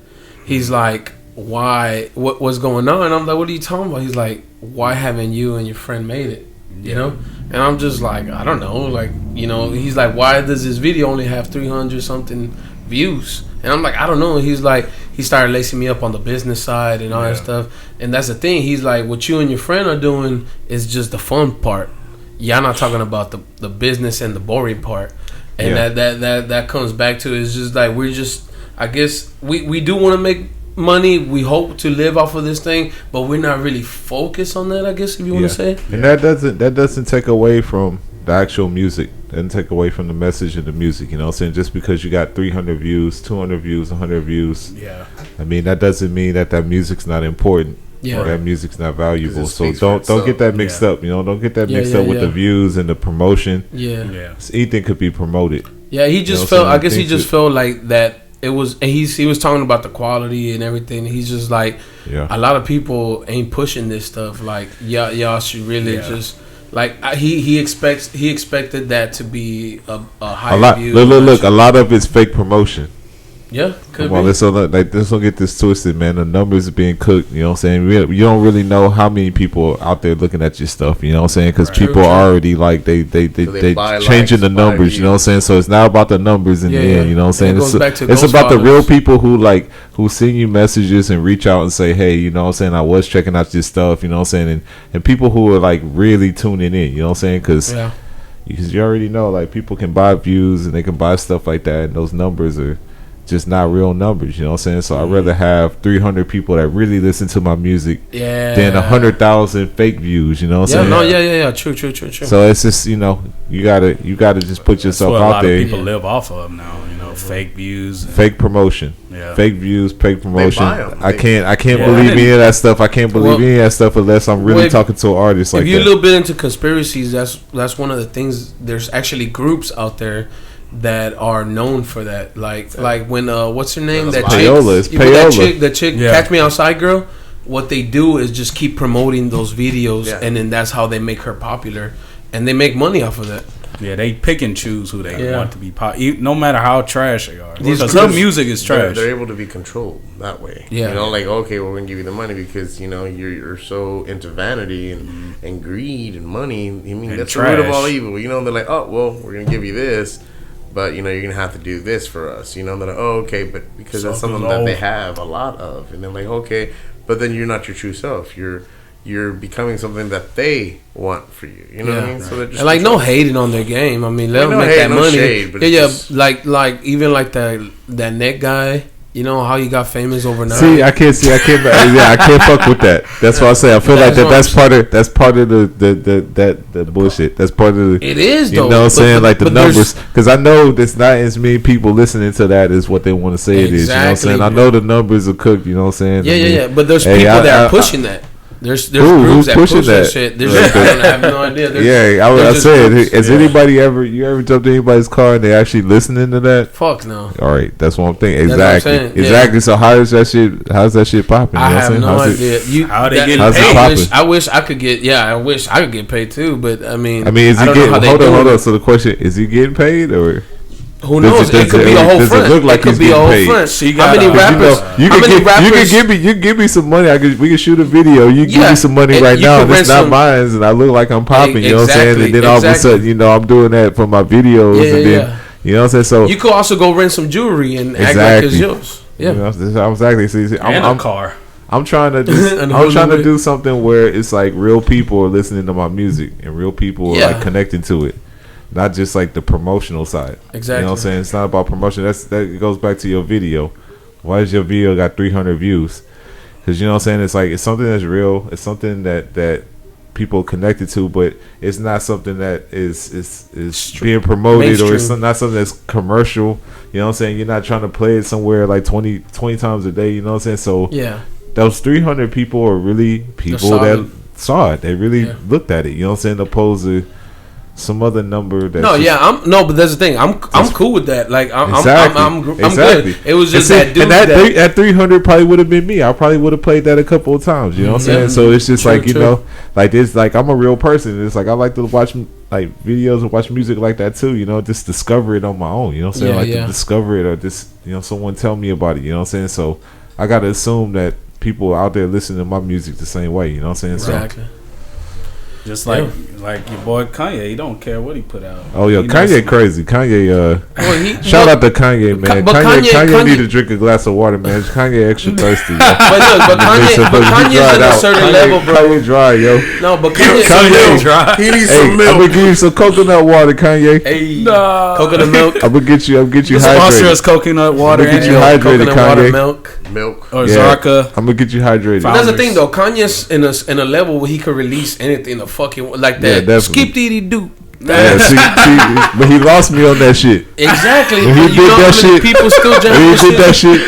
he's like, "Why? What's going on?" And I'm like, "What are you talking about?" He's like, "Why haven't you and your friend made it?" You know? And I'm just like, I don't know, like, he's like, "Why does this video only have 300 something views?" And I'm like, I don't know. He's like, he started lacing me up on the business side and all that stuff. And that's the thing. He's like, what you and your friend are doing is just the fun part. Y'all not talking about the business and the boring part. And that comes back to it's just like we're just, I guess we do want to make money. We hope to live off of this thing, but we're not really focused on that, I guess, if you want to say. And that doesn't take away from the actual music. Doesn't take away from the message of the music. You know what I'm saying? Just because you got 300 views, 200 views, 100 views. Yeah. I mean, that doesn't mean that music's not important. Yeah. Or that music's not valuable. So don't get that mixed up. Don't get that mixed up with the views and the promotion. Yeah. Anything could be promoted. Yeah, he just felt. I guess he just felt like that. It was. And he was talking about the quality and everything. He's just like, a lot of people ain't pushing this stuff. Like, y'all should really just. Like he expected that to be a high view. Look, a lot of it's fake promotion. Yeah, could be. Let's don't get this twisted, man. The numbers are being cooked. You know what I'm saying? You don't really know how many people are out there looking at your stuff. You know what I'm saying? Because people are already like they changing the numbers. You know what I'm saying? So it's not about the numbers in the end. You know what I'm saying? It's about the real people who send you messages and reach out and say, hey, you know what I'm saying? I was checking out your stuff. You know what I'm saying? And people who are like really tuning in. You know what I'm saying? Because you already know like people can buy views and they can buy stuff like that, and those numbers are just not real numbers, you know what I'm saying? So I'd rather have 300 people that really listen to my music than 100,000 fake views, you know what I'm saying? True. So it's just, you gotta just put yourself out there. A lot of people live off of now, fake views, fake promotion, fake views, fake promotion. I can't believe any of that stuff. I can't believe any of that stuff unless I'm really talking to an artist like that. If you're a little bit into conspiracies, that's one of the things. There's actually groups out there that are known for that. Like when what's her name? That chick, the chick, Catch Me Outside girl. What they do is just keep promoting those videos, and then that's how they make her popular, and they make money off of that. Yeah, they pick and choose who they want to be popular, no matter how trash they are. Because her music is trash. They're able to be controlled that way. Yeah, like okay, we're gonna give you the money because you're so into vanity and greed and money. I mean, and that's trash. The root of all evil. They're like, oh well, we're gonna give you this. But you're gonna have to do this for us. They're like, oh, okay, but because that's something that they have a lot of, and they're like, okay, but then you're not your true self. You're becoming something that they want for you. You know what I mean? So they're just like no hating on their game. I mean, let them make that money. Shade, like even like that net guy. You know how he got famous overnight. I can't fuck with that. That's why I say I feel like that's part of the bullshit. That's part of the. It is though. You know what I'm saying? Like the numbers, because I know there's not as many people listening to that as what they want to say it is. You know what I'm saying? I know the numbers are cooked. You know what I'm saying? Yeah. But there's people that are pushing that. There's groups that push that shit. I have no idea. I said, has anybody ever jumped in anybody's car and they actually listening to that? Fuck no. All right, that's one thing. Exactly. So how's that shit popping? I have no idea. How they getting paid? I wish I could get. I wish I could get paid too. But I mean, is he getting? Hold on. So the question is, he getting paid or? Who knows? It could be a whole front. It could be a whole front. How many rappers? You can give me some money. We can shoot a video. You give me some money right now. It's not mine, and I look like I'm popping. You know what I'm saying? And then all of a sudden, I'm doing that for my videos, and then you know what I'm saying. So you could also go rent some jewelry and act like it's yours. Yeah, exactly. See, I'm a car. I'm trying to do something where it's like real people are listening to my music and real people are like connecting to it. Not just like the promotional side. Exactly. You know what I'm saying? It's not about promotion. That goes back to your video. Why does your video got 300 views? Because you know what I'm saying? It's like it's something that's real. It's something that people connected to, but it's not something that is being promoted mainstream. Or it's not something that's commercial. You know what I'm saying? You're not trying to play it somewhere like 20 times a day. You know what I'm saying? So those 300 people are really people that saw it. They really looked at it. You know what I'm saying? Opposed to some other number that but that's the thing. I'm cool with that. Like I'm good. It was just that dude. And that 300 probably would have been me. I probably would have played that a couple of times. You know what I'm saying? So it's just true. Like this. Like I'm a real person. It's like I like to watch like videos and watch music like that too. Just discover it on my own. You know what I'm saying? To discover it or just someone tell me about it. You know what I'm saying? So I gotta assume that people out there listening to my music the same way. You know what I'm saying? Exactly. So, just like your boy Kanye, he don't care what he put out. Oh yeah, Kanye crazy. Kanye, shout out to Kanye, man. Kanye need to drink a glass of water, man. Kanye extra thirsty. but Kanye's at a certain level, bro. Kanye dry, yo. No, but Kanye dry. He needs some milk. I'm gonna give you some coconut water, Kanye. Hey, no. Coconut milk. I'm gonna get you hydrated. Sponsor us coconut water. I'm gonna get you hydrated, Kanye. Milk or Zarka. I'm gonna get you hydrated. That's the thing, though. Kanye's in a level where he could release anything. Fucking like that. Skip dee doo. Yeah, see, but he lost me on that shit. Exactly. When he did that shit, people still when he did that shit.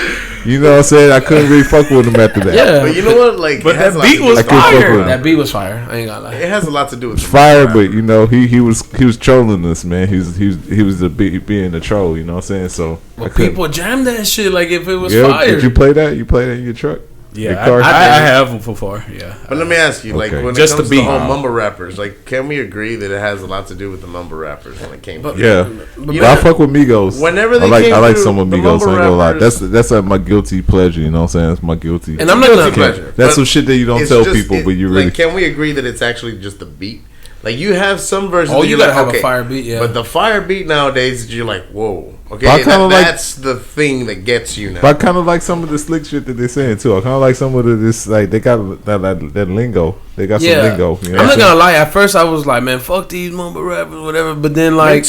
You know what I'm saying? I couldn't really fuck with him after that. Yeah, but you know what? Like, but that beat was fire. That beat was fire. I ain't gonna lie. It has a lot to do with fire, but he was trolling us, man. He was being a troll. You know what I'm saying? So well, people jam that shit like if it was fire. Did you play that? You play that in your truck? Yeah, I have them before. Yeah, but let me ask you, like, when it comes to the whole mumble rappers, like, can we agree that it has a lot to do with the mumble rappers when it came? But I fuck with Migos. Whenever they I like some of Migos. I ain't gonna lie. That's like my guilty pleasure. You know what I'm saying? That's my guilty. And I'm not guilty pleasure. That's some shit that you don't tell people, but you really. Like, can we agree that it's actually just the beat? Like, you have some versions. Oh, you gotta have a fire beat, yeah. But the fire beat nowadays, you're like, whoa. Okay, that's the thing that gets you now. But I kind of like some of the slick shit that they're saying too. I kind of like some of this, like they got that lingo. They got some lingo. You know I'm not gonna lie. At first, I was like, man, fuck these mumble rappers, whatever. But then, like,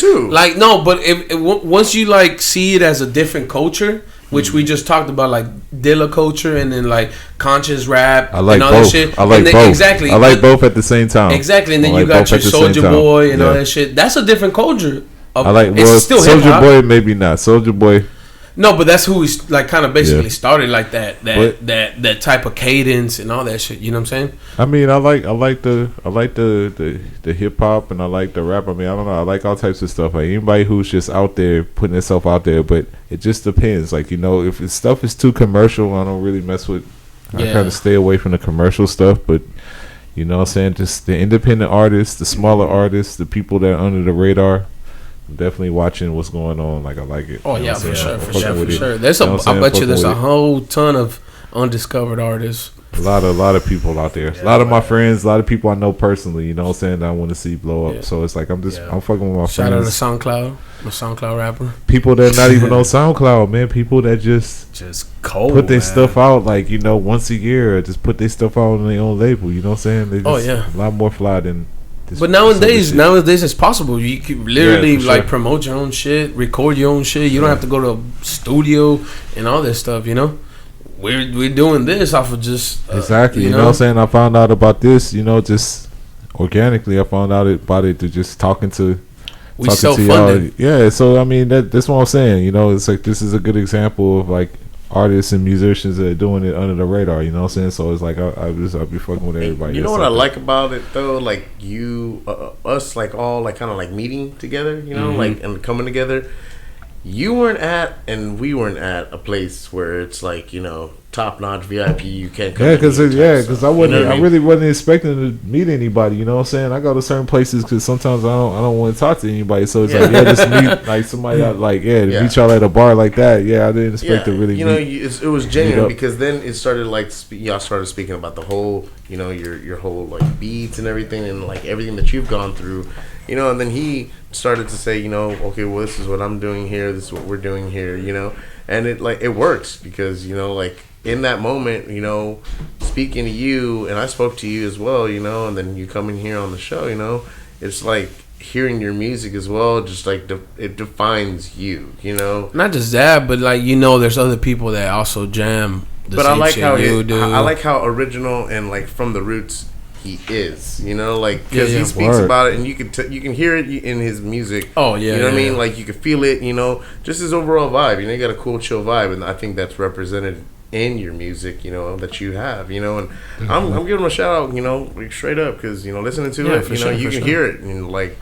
no. But once you like see it as a different culture, which we just talked about, like Dilla culture, and then like conscious rap, I like and all both. that shit. I like both. Exactly. I like both at the same time. Exactly, and then you got your Soulja Boy and all that shit. That's a different culture. I like it's still Soulja hip-hop. Boy, maybe not Soulja Boy. No, but that's who he's like kind of basically started like that type of cadence and all that shit. You know what I'm saying? I mean, I like the hip hop and I like the rap. I mean, I don't know. I like all types of stuff. Like anybody who's just out there putting itself out there, but it just depends. Like, you know, if the stuff is too commercial, I don't really mess with. I kind of stay away from the commercial stuff. But you know what I'm saying? Just the independent artists, the smaller artists, the people that are under the radar. I'm definitely watching what's going on. Like, I like it. Oh you know yeah, for sure. There's I bet you there's a whole ton of undiscovered artists. A lot of people out there. A lot of my friends, a lot of people I know personally. You know what I'm saying? That I want to see blow up. Yeah. So it's like I'm fucking with my friends. Shout out to SoundCloud, my SoundCloud rapper. People that not even on SoundCloud, man. People that just cold, put their stuff out like, you know, once a year. Or just put their stuff out on their own label. You know what I'm saying? They just a lot more fly than. But nowadays it's possible. You can literally promote your own shit, record your own shit. You don't have to go to a studio and all this stuff. You know, we're doing this off of just exactly. You know what I'm saying? I found out about this. You know, just organically, I found out about it to just talking to self-funded. Yeah. So I mean, that's what I'm saying. You know, it's like this is a good example of like artists and musicians that are doing it under the radar, you know what I'm saying? So it's like I'll be fucking with everybody. You know what I like about it though, like you, us, like all like kind of like meeting together, you know, like and coming together. You weren't at and we weren't at a place where it's like, you know, top notch VIP. You can't come. Because I wasn't. You know I really wasn't expecting to meet anybody. You know what I'm saying? I go to certain places because sometimes I don't want to talk to anybody. So it's like just meet like somebody out, like meet y'all at a bar like that. Yeah, I didn't expect to really. You know, it was genuine because then it started like y'all started speaking about the whole, you know, your whole like beats and everything and like everything that you've gone through. You know, and then he started to say, you know, okay, well, this is what I'm doing here. This is what we're doing here. You know, and it works because, you know, like in that moment, you know, speaking to you, and I spoke to you as well, you know, and then you come in here on the show, you know, it's like hearing your music as well, just like it defines you, you know. Not just that, but like, you know, there's other people that also jam the but same I like shit how you do. I like how original and like from the roots he is, you know, like because he speaks about it, and you can hear it in his music. Oh yeah, you know what I mean? Like you can feel it, you know, just his overall vibe. You know, you got a cool, chill vibe, and I think that's represented in your music, you know, that you have, you know, and I'm giving him a shout out, you know, like straight up because you know, listening to it, you know, you can hear it, and like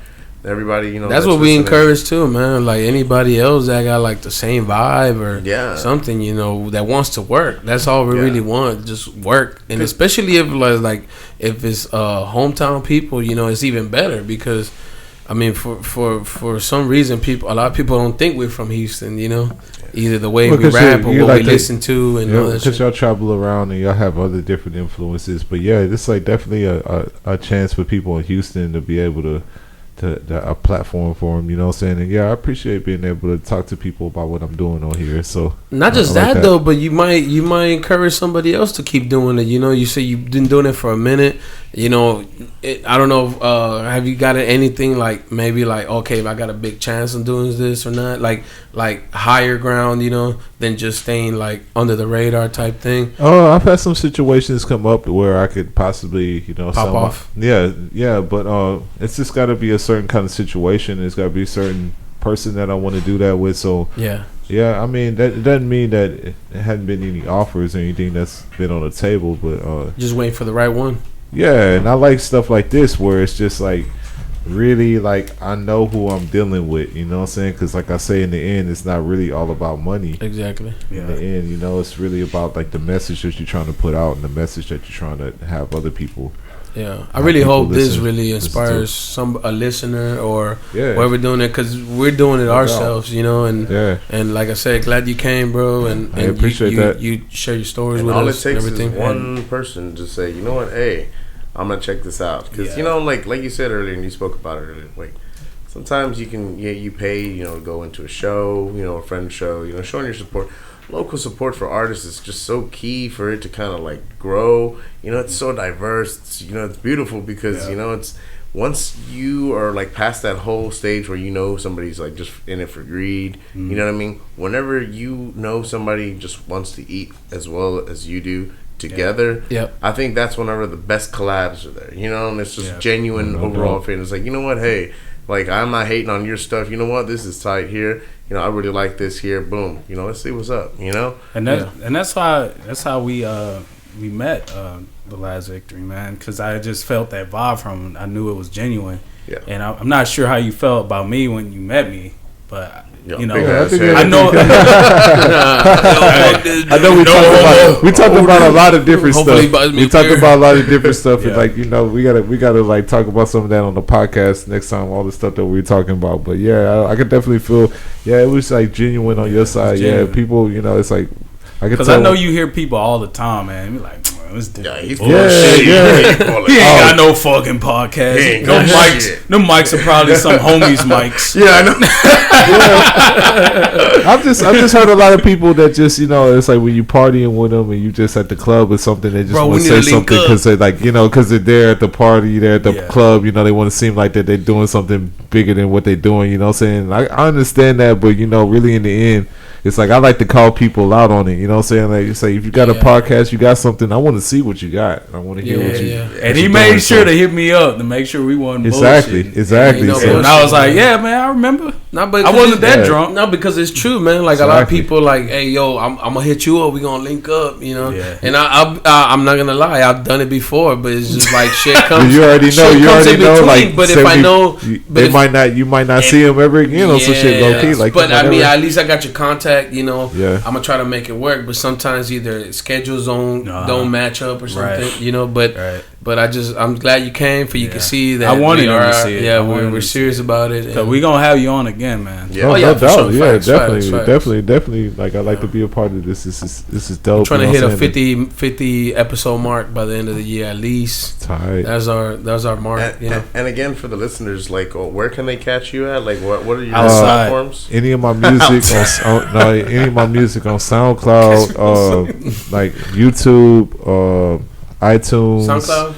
everybody, you know, that's what we encourage too, man. Like anybody else that got like the same vibe or something, you know, that wants to work. That's all we really want, just work. And especially if if it's hometown people, you know, it's even better because I mean, for some reason, a lot of people don't think we're from Houston, you know, either the way we rap or what we listen to, and all that shit. Because y'all travel around and y'all have other different influences. But yeah, it's like definitely a chance for people in Houston to be able to a platform for them, you know what I'm saying? And I appreciate being able to talk to people about what I'm doing on here. So not just that though, but you might encourage somebody else to keep doing it. You know, you say you've been doing it for a minute. You know, I don't know. Have you got anything like maybe like okay, if I got a big chance of doing this or not? Like higher ground, you know, than just staying like under the radar type thing. Oh, I've had some situations come up where I could possibly, you know, pop off. Yeah, but it's just got to be a certain kind of situation. It's got to be a certain person that I want to do that with. So yeah. I mean, that doesn't mean that it hadn't been any offers or anything that's been on the table, but just waiting for the right one. Yeah, and I like stuff like this where it's just like really like I know who I'm dealing with, you know what I'm saying? Because like I say, in the end, it's not really all about money. Exactly. In the end, you know, it's really about like the message that you're trying to put out and the message that you're trying to have other people. Yeah, I really hope this really inspires a listener or whoever doing it, because we're doing it ourselves, you know. And like I said, glad you came, bro. And I appreciate that. You share your stories with us. All it takes and everything. is one person to say, you know what, hey, I'm gonna check this out, because you know, like you said earlier, and you spoke about it earlier, like sometimes you can you pay, you know, to go into a show, you know, a friend show, you know, showing your support. Local support for artists is just so key for it to kind of like grow. You know, it's so diverse. It's, you know, it's beautiful because you know, it's once you are like past that whole stage where you know somebody's like just in it for greed. You know what I mean? Whenever you know somebody just wants to eat as well as you do together, I think that's whenever the best collabs are there. You know, and it's just genuine overall feeling. It's like, you know what? Hey, Like, I'm not hating on your stuff. You know what? This is tight here. You know, I really like this here. Boom. You know, let's see what's up. You know, and that's how we met the last Victory, man. Because I just felt that vibe from him. I knew it was genuine. Yeah. And I'm not sure how you felt about me when you met me, but. Yo, you know, I know. I know we talked about a lot of different stuff. We talked about a lot of different stuff, and like, you know, we gotta like talk about some of that on the podcast next time. All the stuff that we were talking about, but yeah, I could definitely feel. Yeah, it was like genuine on your side. Yeah, people, you know, it's like because I know you hear people all the time, man. You're like. He's he ain't got no fucking podcast. No mics. No mics are probably some homies' mics. Yeah, I know. I've just heard a lot of people that just, you know, it's like when you partying with them and you just at the club or something, they just want to say something because they like, you know, because they're there at the party, they're at the club, you know, they want to seem like that they're doing something bigger than what they're doing. You know what I'm saying? I understand that, but you know, really in the end, it's like I like to call people out on it. You know what I'm saying? Like, say if you got a podcast, you got something, I want to see what you got. I want to hear what you. And he made sure to hit me up to make sure we wasn't bullshit. Exactly. You know, so, and I was like, yeah, man, I remember. I wasn't that drunk. No, because it's true, man. Like a lot of people, like, hey, yo, I'm gonna hit you up. We gonna link up. You know. Yeah. And I'm not gonna lie, I've done it before, but it's just like shit comes. You already know. You already know. Like, but if I know, you might not see him ever again or some shit low key. Like, but I mean, at least I got your contact. You know. Yeah. I'm gonna try to make it work, but sometimes either schedules don't match up or something, you know. But I'm glad you came for you can see that I wanted to see it. Yeah, we're serious about it. So we gonna have you on again, man. Yeah, no doubt. Yeah, definitely. Like I like to be a part of this. This is dope. I'm trying to hit a 50 episode mark by the end of the year at least. Tight. That's our mark. And again, for the listeners, like, where can they catch you at? Like, what are your platforms? Any of my music on SoundCloud, like YouTube, iTunes, SoundCloud,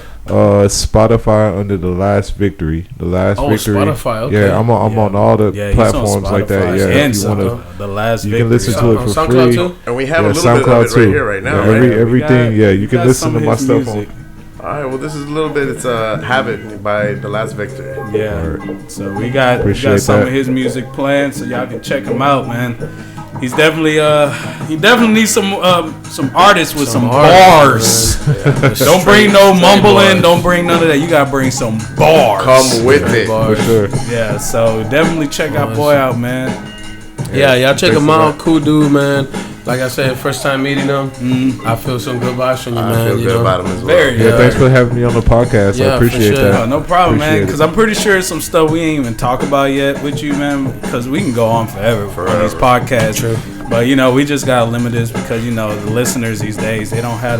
Spotify under The Last Victory. The Last Victory. Spotify. Okay. Yeah, I'm on all the platforms like that. Yeah, and if you want The Last Victory, you can listen to it for free. Too? And we have a little bit of it right here, right now. Everything. You can listen to my stuff on. All right, well, this is a little bit. It's Habit by The Last Victory. Yeah, so we got some of his music playing, so y'all can check him out, man. He's definitely he needs some artists with some bars. Yeah, don't bring no mumbling. Don't bring none of that. You gotta bring some bars. Come with it for sure. Yeah, so definitely check our boy out, man. Yeah, y'all check him out. Cool dude, man. Like I said, first time meeting him, I feel some good vibes from you, man. I feel good about him as well. Thanks for having me on the podcast. I appreciate that. No problem, man. Because I'm pretty sure some stuff we ain't even talk about yet with you, man. Because we can go on forever on these podcasts. True. But you know, we just gotta limit this because you know the listeners these days they don't have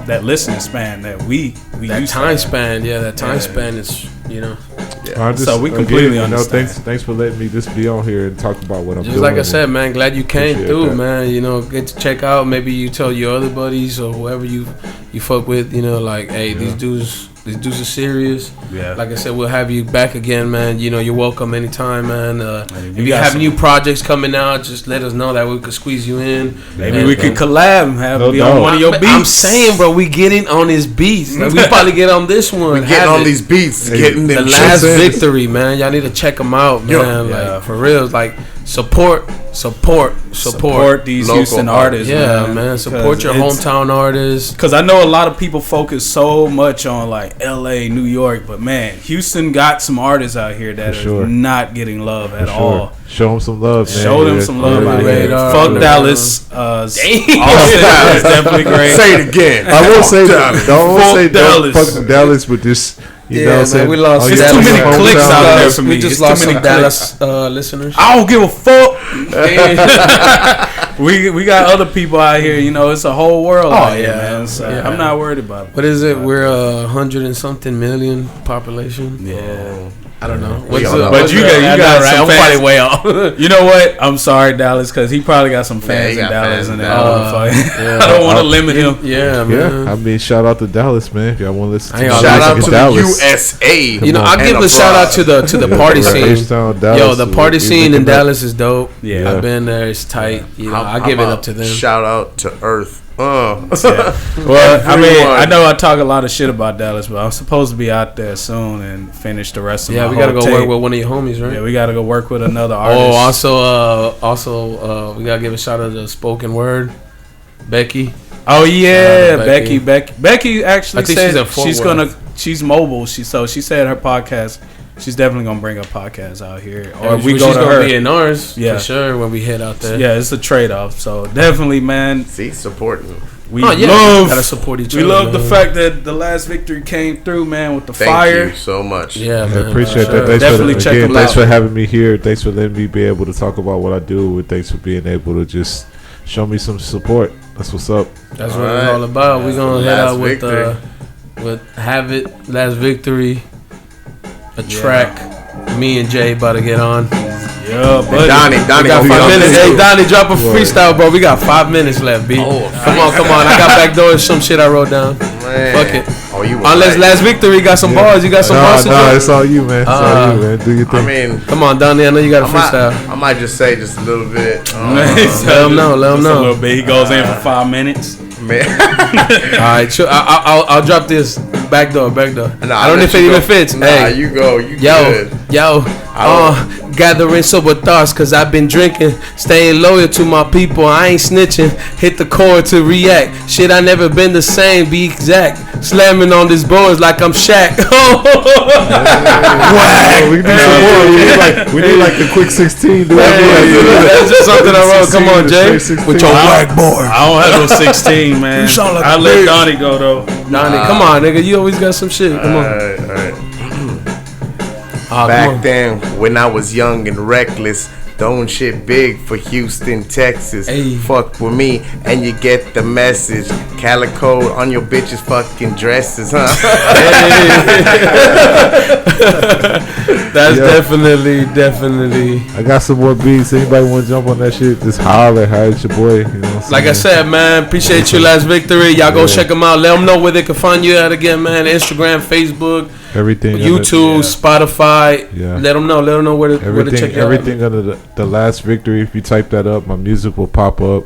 that listening span that we that used time to span. Yeah, that time span is so we completely understand. Thanks for letting me just be on here and talk about what I'm doing. Just like I said, man, glad you came through, man. You know, get to check out. Maybe you tell your other buddies or whoever you fuck with. You know, like, hey, these dudes are serious. Yeah. Like I said, we'll have you back again, man. You know, you're welcome anytime, man. If you have new projects coming out, just let us know that we could squeeze you in. Maybe we could collab and have you on one of your beats. I'm saying, bro, we getting on his beats. Like, we probably get on this one. We getting on these beats. Getting The Last Victory, man. Y'all need to check them out, man. Like, for real, like, support these local Houston artists. Yeah, man. Support your hometown artists. Because I know a lot of people focus so much on like LA, New York, but man, Houston got some artists out here that are not getting love at all. Show them some love, man. Show them some love out here. Fuck Dallas. Dallas definitely great. Say it again. I will say that. Don't say Dallas. Fuck Dallas, but just. You know what I'm saying? We lost. It's too many clicks out there for me. We just lost some Dallas listeners. I don't give a fuck. we got other people out here. You know, it's a whole world out here, man. So I'm not worried about it. What is it? We're 100 and something million population. Yeah. I don't know. But you got some fans. Probably way off. You know what? I'm sorry, Dallas, because he probably got some fans in Dallas. I don't want to limit him. Yeah, man. I mean, shout out to Dallas, man. If y'all want to listen to shout out to the USA. You know, I'll give a shout out to the party scene. Yo, the party scene in Dallas is dope. Yeah, I've been there. It's tight. You know, I give it up to them. Shout out to Earth Well, I mean, I know I talk a lot of shit about Dallas, but I'm supposed to be out there soon and finish the rest of my we gotta go tape. work with one of your homies, right? Yeah, we gotta go work with another artist. Also, we gotta give a shout out to Spoken Word, Becky. Oh yeah, Becky. Becky actually I think said she's in she's mobile. She said her podcast. She's definitely gonna bring her podcast out here, or And we go she's to gonna her. be in ours, Yeah. for sure, when we head out there. Yeah, it's a trade off. So definitely, man. See, supporting. We gotta love support each we other. love the man. fact that the last victory came through, man, with the Thank fire. you so much. Yeah, I man. appreciate that. Thanks Definitely for, check again, them thanks out. for having me here. Thanks for letting me be able to talk about what I do. And thanks for being able to just show me some support. That's what's up. That's All what it's right. all about. We're gonna head Last out with Have It, Last Victory, a track. Me and Jay about to get on. Yeah, buddy. Donnie We got gonna be 5 on minutes. this Hey, too. Donnie, drop a freestyle, bro. We got 5 minutes left, B. Come on. I got back door some shit I wrote down. Man. Fuck it. Oh, you was Unless right. Last Victory got some bars. You got some bars to Nah, drop? it's all you, man. It's all you, man. Do your I thing. mean, Come on, Donnie. I know you got a freestyle. I might just say just a little bit. Let him know. Just a little bit. He goes in for 5 minutes. Man. All right, sure. I'll drop this back door. Nah, I don't know let if it you even go. fits. Nah, Hey, you go. You good. yo, gathering sober thoughts, cause I've been drinking, staying loyal to my people. I ain't snitching. Hit the chord to react. Shit, I never been the same. Be exact. Slamming on these boards like I'm Shaq. We need some more. We need like the quick 16. Dude. That's just something I wrote. Come on, Jay. With your blackboard. I don't have no 16, man. sound like I a let bitch. Donnie go though. Donnie, come on, nigga. You always got some shit. Come on. All right. Come Back on. then, when I was young and reckless, throwing shit big for Houston, Texas. Hey. Fuck with me, and you get the message. Calico on your bitches' fucking dresses, huh? That's Yeah. definitely. I got some more beats. Anybody want to jump on that shit? Just holler at your boy. You know what I'm Like I saying? said, man, appreciate your Last Victory. Y'all go Yeah. check them out. Let them know where they can find you at again, man. Instagram, Facebook, Everything. YouTube, Spotify. Yeah. Let them know where to check Everything, you out. everything under the Last Victory. If you type that up, my music will pop up.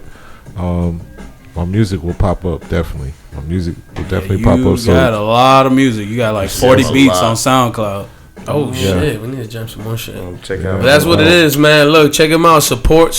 My music will pop up, definitely. My music will definitely pop You up. So got a lot of music. You got like 40 a beats lot. on SoundCloud. Oh Yeah. shit, we need to jump some more shit. Check Yeah. out. But that's what it is, man. Look, check him out. Support.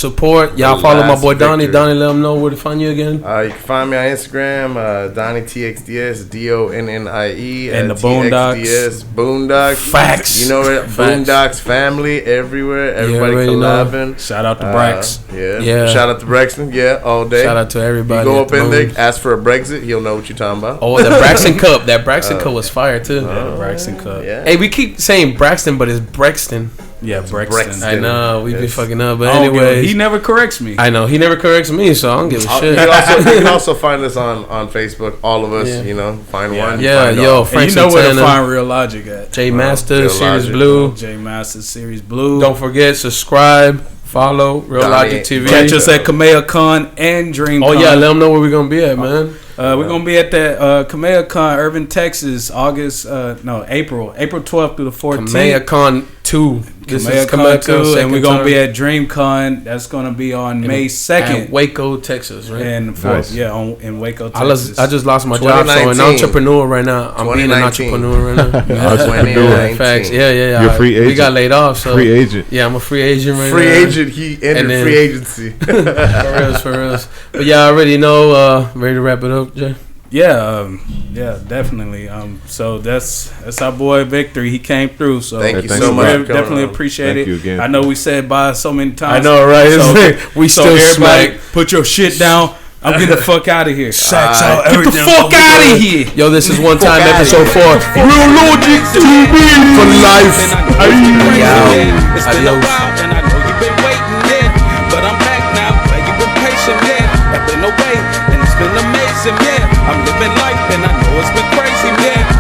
Y'all follow my Last boy Donnie. Victory. Donnie, let him know where to find you again. You can find me on Instagram, Donnie TXDS, DONNIE, And the Boondocks. TXDS, Boondocks. Facts. You know it, Facts. Boondocks family everywhere. Everybody already know. collabing. Shout out to Brax. Yeah. Shout out to Braxton. Yeah, all day. Shout out to everybody. You go at up the in there, Boom. ask for a Brexit. He'll know what you're talking about. Oh, the Braxton Cup. That Braxton Cup was fire too. Braxton Cup. Yeah. Hey, we keep saying Braxton, but it's Brexton. Yeah, Braxton. Braxton. I know we be Yes. fucking up, but I don't give a- anyway, he never corrects me. I know he never corrects me, so I don't give a You shit. can also find us on Facebook. All of us, Yeah. find Yeah. one. Yeah, find yo, all. And Frank you know where to Santana, find Real Logic at. J Master, Real Series Logic. Blue. J Masters Series Blue. Don't forget, subscribe, follow Real Donnie, Logic TV. catch us at KamehaCon and DreamCon. Oh yeah, let them know where we're gonna be at, man. We're gonna be at the KamehaCon, Irving, Texas, April 12th through the 14th. KamehaCon 2. This is KamehaCon 2, and second we're gonna time. be at DreamCon. That's gonna be on May 2nd. At Waco, Texas, right? And Nice. in Waco, I Texas. just lost my job, so an 2019. entrepreneur right now. I'm being an 2019. entrepreneur right now. Entrepreneur. Facts. Yeah. You're a free We agent. got laid off, so Free agent. yeah, I'm a free agent right Free now. agent. He entered And then- free agency. For reals. But yeah, I already know. Ready to wrap it up, Jay? Yeah, definitely. So that's our boy Victory. He came through. So Thank you thank so you. much. we for coming definitely on. appreciate Thank it. you again. I know we said bye so many times. I know, right? So, We so still everybody, smack. put your shit down. I'm getting the fuck out of here. Get the fuck out of here. Yo, this is one time outta episode 4. Real Logic TV for life. It's been a Adios. while and I know you've been waiting, yeah. But I'm back now, glad you've been patient, yeah. I've been away and it's been amazing, yeah. I'm living life and I know it's been crazy.